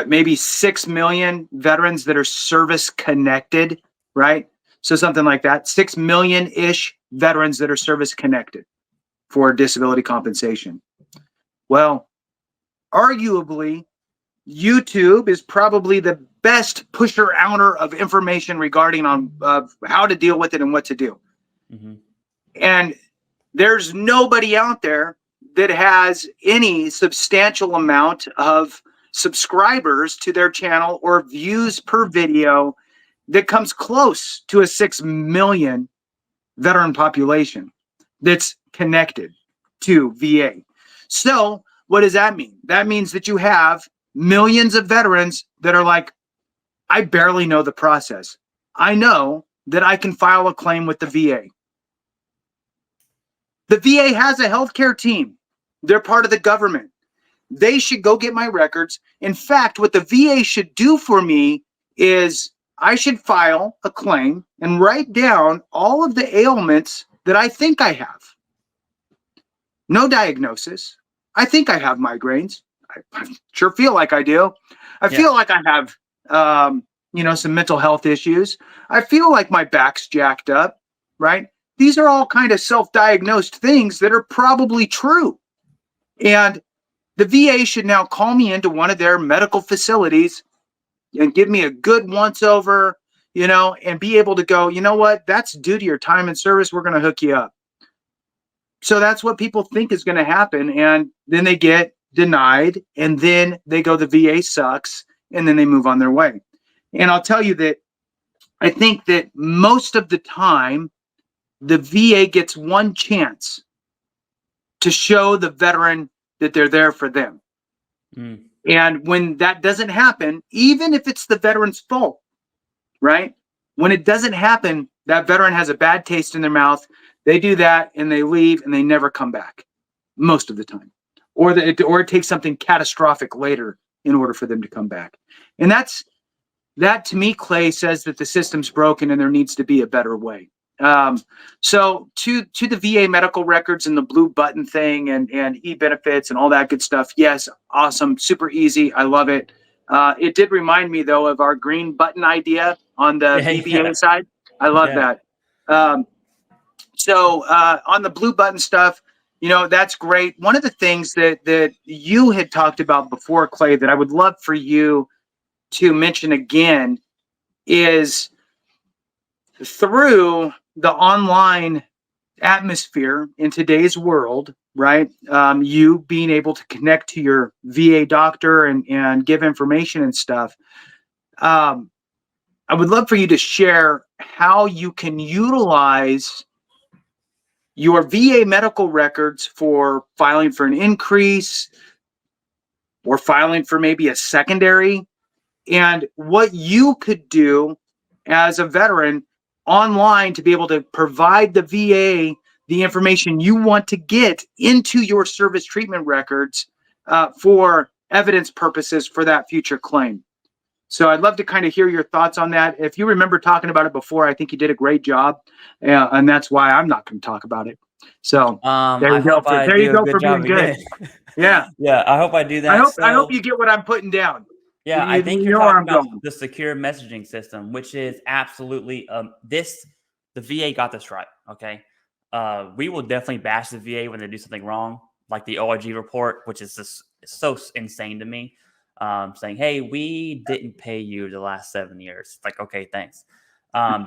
maybe 6 million veterans that are service connected, right? So something like that, 6 million-ish veterans that are service connected for disability compensation. Well, arguably, YouTube is probably the best pusher-outer of information regarding how to deal with it and what to do. Mm-hmm. And there's nobody out there that has any substantial amount of subscribers to their channel or views per video that comes close to a 6 million veteran population that's connected to VA. So what does that mean? That means that you have millions of veterans that are like, I barely know the process. I know that I can file a claim with the VA. The VA has a healthcare team. They're part of the government. They should go get my records. In fact, what the VA should do for me is I should file a claim and write down all of the ailments that I think I have. No diagnosis. I think I have migraines. I sure feel like I do. I feel like I have, some mental health issues. I feel like my back's jacked up, right? These are all kind of self-diagnosed things that are probably true. And the VA should now call me into one of their medical facilities and give me a good once-over, and be able to go, you know what, that's due to your time in service. We're going to hook you up. So that's what people think is going to happen. And then they get denied, and then they go, the VA sucks, and then they move on their way. And I'll tell you that I think that most of the time, the VA gets one chance to show the veteran that they're there for them. Mm. And when that doesn't happen, even if it's the veteran's fault, right? When it doesn't happen, that veteran has a bad taste in their mouth. They do that and they leave and they never come back most of the time. Or it takes something catastrophic later in order for them to come back. And that to me, Clay, says that the system's broken and there needs to be a better way. So to the VA medical records and the blue button thing and e-benefits and all that good stuff. Yes. Awesome. Super easy. I love it. It did remind me though of our green button idea on the VBA side. I love that. So on the blue button stuff, That's great. One of the things that you had talked about before, Clay, that I would love for you to mention again is through the online atmosphere in today's world, right? You being able to connect to your VA doctor and give information and stuff. I would love for you to share how you can utilize your VA medical records for filing for an increase or filing for maybe a secondary, and what you could do as a veteran online to be able to provide the VA the information you want to get into your service treatment records for evidence purposes for that future claim. So I'd love to kind of hear your thoughts on that. If you remember talking about it before, I think you did a great job, and that's why I'm not going to talk about it. So there I you go. hope I There you do a go good for being job good. again. Yeah, Yeah, I hope I do I that. hope So you get what I'm putting down. yeah, I You think you're know where talking I'm about going. the secure messaging system, which is absolutely the VA got this right. Okay. We will definitely bash the VA when they do something wrong, like the OIG report, which is just so insane to me. Saying, hey, we didn't pay you the last 7 years. Like, okay, thanks.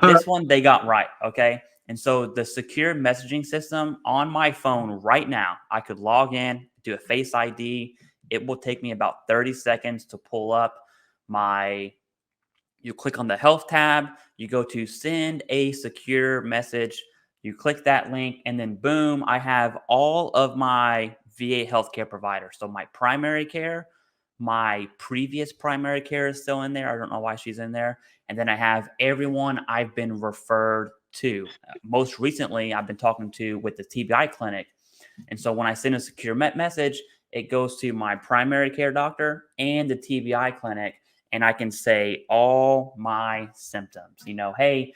This one they got right. Okay. And so the secure messaging system on my phone right now, I could log in, do a face ID. It will take me about 30 seconds to pull up you click on the health tab, you go to send a secure message, you click that link, and then boom, I have all of my VA healthcare providers. So my primary care, my previous primary care is still in there. I don't know why she's in there. And then I have everyone I've been referred to. Most recently, I've been talking to with the TBI clinic. And so when I send a secure message, it goes to my primary care doctor and the TBI clinic, and I can say all my symptoms. Hey,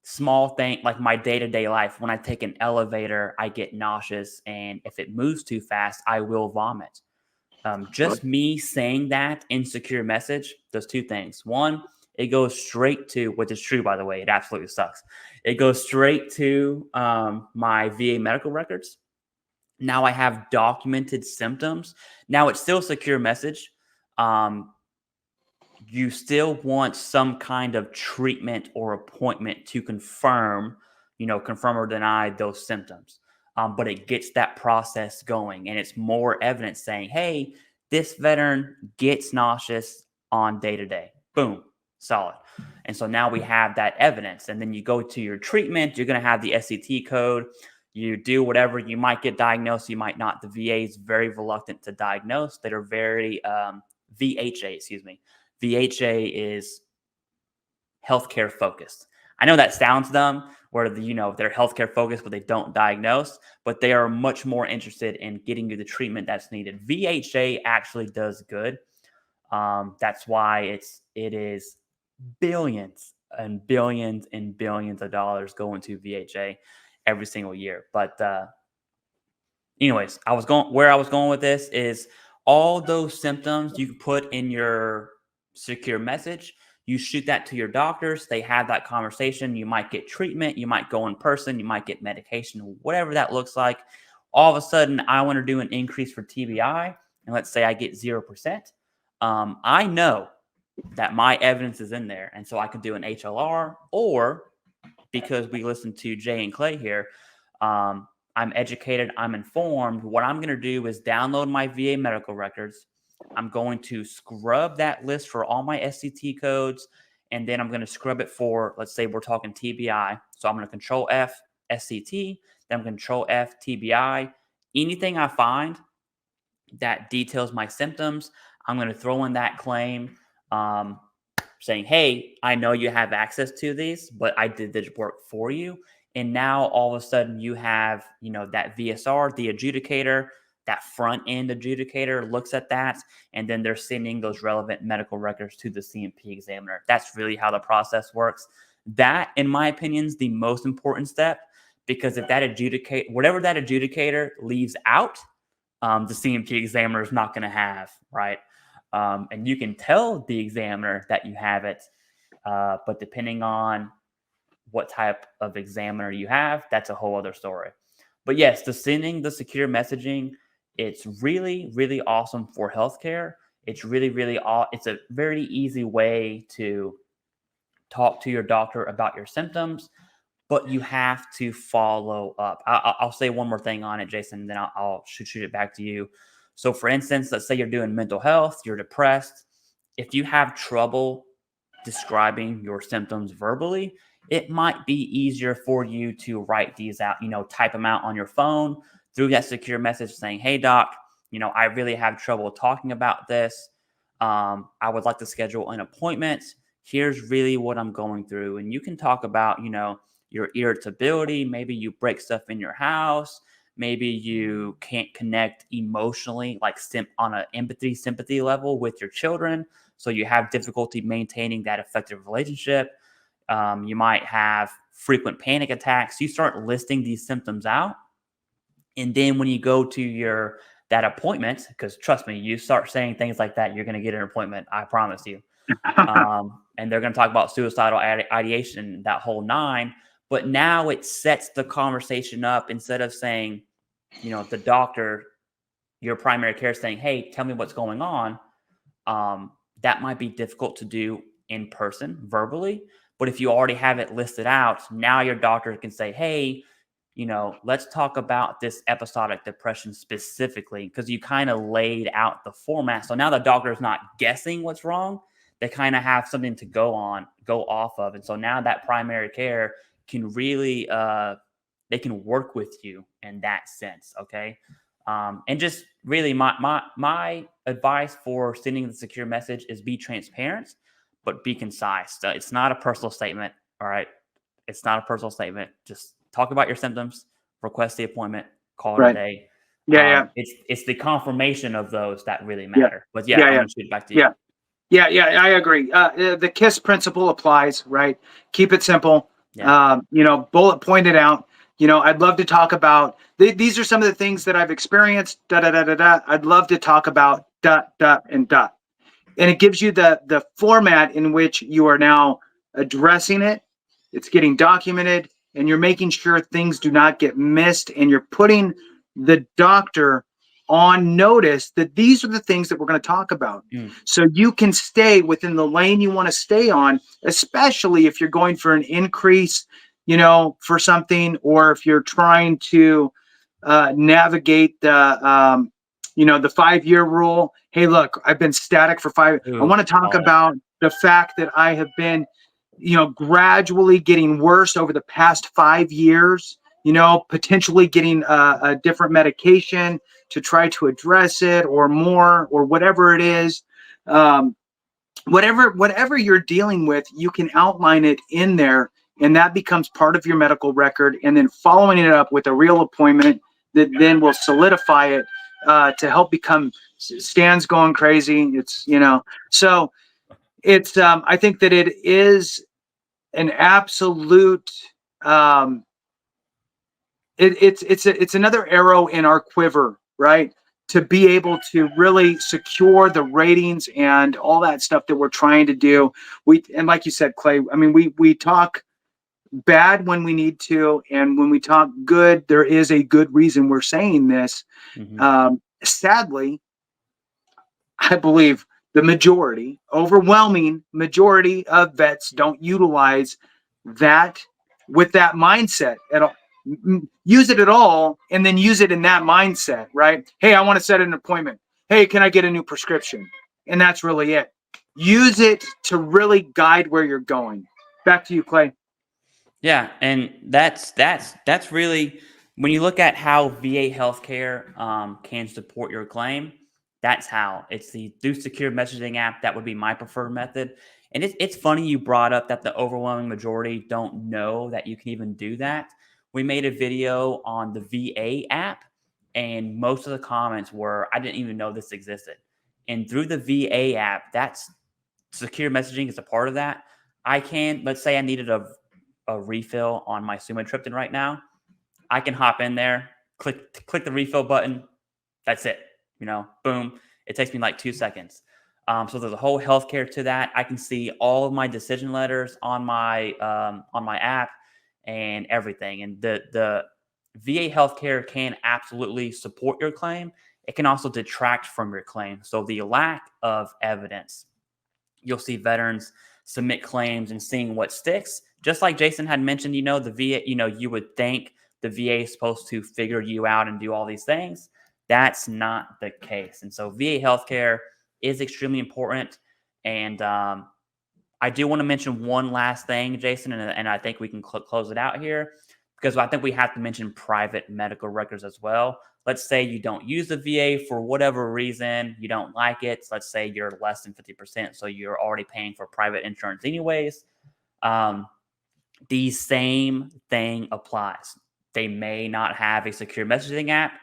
small thing like my day-to-day life. When I take an elevator, I get nauseous, and if it moves too fast, I will vomit. Just me saying that in secure message does two things. One, it goes straight to, which is true, by the way, it absolutely sucks. It goes straight to my VA medical records. Now I have documented symptoms. Now it's still a secure message. You still want some kind of treatment or appointment to confirm or deny those symptoms. But it gets that process going, and it's more evidence saying, hey, this veteran gets nauseous on day to day. Boom, solid. And so now we have that evidence. And then you go to your treatment, you're going to have the SCT code. You do whatever, you might get diagnosed, you might not. The VA is very reluctant to diagnose. That are very, VHA, excuse me. VHA is healthcare focused. I know that sounds dumb, where they're healthcare focused, but they don't diagnose. But they are much more interested in getting you the treatment that's needed. VHA actually does good. That's why it is billions and billions and billions of dollars going to VHA every single year. But anyways, where I was going with this is all those symptoms you can put in your secure message. You shoot that to your doctors. They have that conversation. You might get treatment. You might go in person. You might get medication, whatever that looks like. All of a sudden, I want to do an increase for TBI, and let's say I get 0%. I know that my evidence is in there, and so I can do an HLR, or because we listen to Jay and Clay here, I'm educated, I'm informed. What I'm going to do is download my VA medical records. I'm going to scrub that list for all my SCT codes, and then I'm going to scrub it for, let's say we're talking TBI. So I'm going to Control F SCT, then I'm going to Control F TBI. Anything I find that details my symptoms, I'm going to throw in that claim, saying, hey, I know you have access to these, but I did this work for you. And now all of a sudden you have, that VSR, the adjudicator, that front end adjudicator looks at that, and then they're sending those relevant medical records to the C&P examiner. That's really how the process works. That, in my opinion, is the most important step, because if whatever that adjudicator leaves out, the C&P examiner is not going to have, right? And you can tell the examiner that you have it, but depending on what type of examiner you have, that's a whole other story. But yes, the sending the secure messaging, it's really, really awesome for healthcare. It's really, really it's a very easy way to talk to your doctor about your symptoms, but you have to follow up. I'll say one more thing on it, Jason, then I'll shoot it back to you. So, for instance, let's say you're doing mental health, you're depressed. If you have trouble describing your symptoms verbally, it might be easier for you to write these out, type them out on your phone through that secure message saying, hey, doc, I really have trouble talking about this. I would like to schedule an appointment. Here's really what I'm going through. And you can talk about, your irritability. Maybe you break stuff in your house. Maybe you can't connect emotionally, like on an empathy, sympathy level with your children. So you have difficulty maintaining that effective relationship. You might have frequent panic attacks. You start listing these symptoms out. And then when you go to that appointment, because trust me, you start saying things like that, you're going to get an appointment. I promise you. And they're going to talk about suicidal ideation, that whole nine. But now it sets the conversation up instead of saying, the doctor, your primary care saying, hey, tell me what's going on. That might be difficult to do in person verbally. But if you already have it listed out, now your doctor can say, hey, let's talk about this episodic depression specifically, because you kind of laid out the format. So now the doctor is not guessing what's wrong. They kind of have something to go off of. And so now that primary care can really, they can work with you in that sense. Okay. And just really my advice for sending the secure message is be transparent, but be concise. It's not a personal statement. All right. It's not a personal statement. Just talk about your symptoms, request the appointment, call it a day. Yeah. It's the confirmation of those that really matter. But I'm going to shoot it back to you. Yeah, I agree. The KISS principle applies, right? Keep it simple. Yeah. Bullet pointed out. I'd love to talk about these are some of the things that I've experienced. I'd love to talk about ... and ... And it gives you the format in which you are now addressing it. It's getting documented, and you're making sure things do not get missed, and you're putting the doctor on notice that these are the things that we're going to talk about. So you can stay within the lane you want to stay on, especially if you're going for an increase, for something, or if you're trying to navigate the 5-year rule. Hey, look, I've been static for 5. I want to talk about the fact that I have been, gradually getting worse over the past 5 years, potentially getting a different medication to try to address it, or more, or whatever it is. Whatever you're dealing with, you can outline it in there, and that becomes part of your medical record. And then following it up with a real appointment that then will solidify it to help become Stan's going crazy. It's, so it's, I think that it is an absolute, it's another arrow in our quiver, right? To be able to really secure the ratings and all that stuff that we're trying to do. And like you said, Clay, I mean, we talk bad when we need to, and when we talk good, there is a good reason we're saying this. Sadly, I believe the overwhelming majority of vets don't utilize that with that mindset at all. Use it at all, and then use it in that mindset, right? Hey, I want to set an appointment. Hey, can I get a new prescription? And that's really it. Use it to really guide where you're going. Back to you, Clay. Yeah, and that's really, when you look at how VA healthcare can support your claim. That's how. It's through secure messaging app. That would be my preferred method. And it's funny you brought up that the overwhelming majority don't know that you can even do that. We made a video on the VA app, and most of the comments were, I didn't even know this existed. And through the VA app, that's secure messaging is a part of that. Let's say I needed a refill on my sumatriptan right now. I can hop in there, click the refill button. That's it. Boom. It takes me like 2 seconds. So there's a whole healthcare to that. I can see all of my decision letters on my app and everything. And VA healthcare can absolutely support your claim. It can also detract from your claim. So the lack of evidence, you'll see veterans submit claims and seeing what sticks. Just like Jason had mentioned, the VA, you would think the VA is supposed to figure you out and do all these things. That's not the case. And so VA healthcare is extremely important. And I do want to mention one last thing, Jason, and I think we can close it out here, because I think we have to mention private medical records as well. Let's say you don't use the VA for whatever reason, you don't like it. Let's say you're less than 50%, so you're already paying for private insurance anyways. The same thing applies. They may not have a secure messaging app,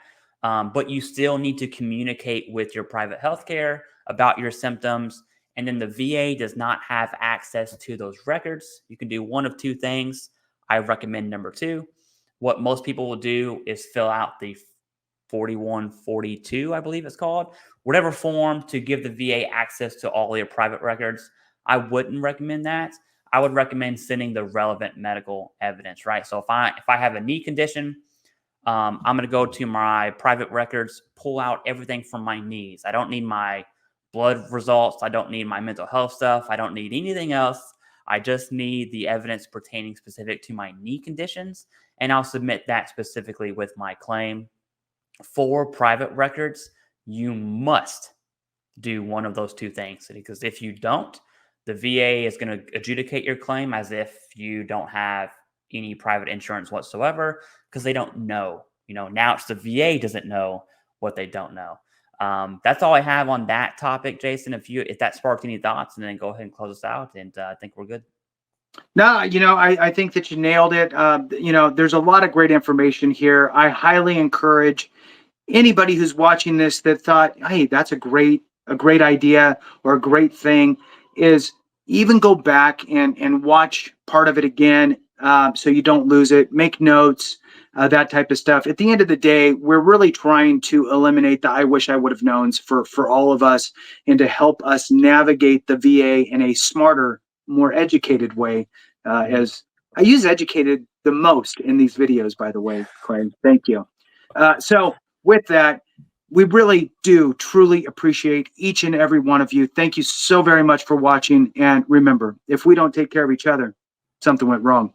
but you still need to communicate with your private healthcare about your symptoms. And then the VA does not have access to those records. You can do one of two things. I recommend number two. What most people will do is fill out the 4142, I believe it's called, whatever form to give the VA access to all your private records. I wouldn't recommend that. I would recommend sending the relevant medical evidence, right? So if I have a knee condition, I'm going to go to my private records, pull out everything from my knees. I don't need my blood results. I don't need my mental health stuff. I don't need anything else. I just need the evidence pertaining specific to my knee conditions, and I'll submit that specifically with my claim. For private records, you must do one of those two things, because if you don't, the VA is going to adjudicate your claim as if you don't have any private insurance whatsoever, because they don't know. Now it's the VA doesn't know what they don't know. That's all I have on that topic, Jason. If that sparked any thoughts, and then go ahead and close us out, and I think we're good. No, I think that you nailed it. There's a lot of great information here. I highly encourage anybody who's watching this that thought, hey, that's a great idea or a great thing, is even go back and watch part of it again, so you don't lose it. Make notes, that type of stuff. At the end of the day, we're really trying to eliminate the I wish I would have knowns for all of us, and to help us navigate the VA in a smarter, more educated way. As I use educated the most in these videos, by the way, Clay. Thank you. So with that, we really do truly appreciate each and every one of you. Thank you so very much for watching. And remember, if we don't take care of each other, something went wrong.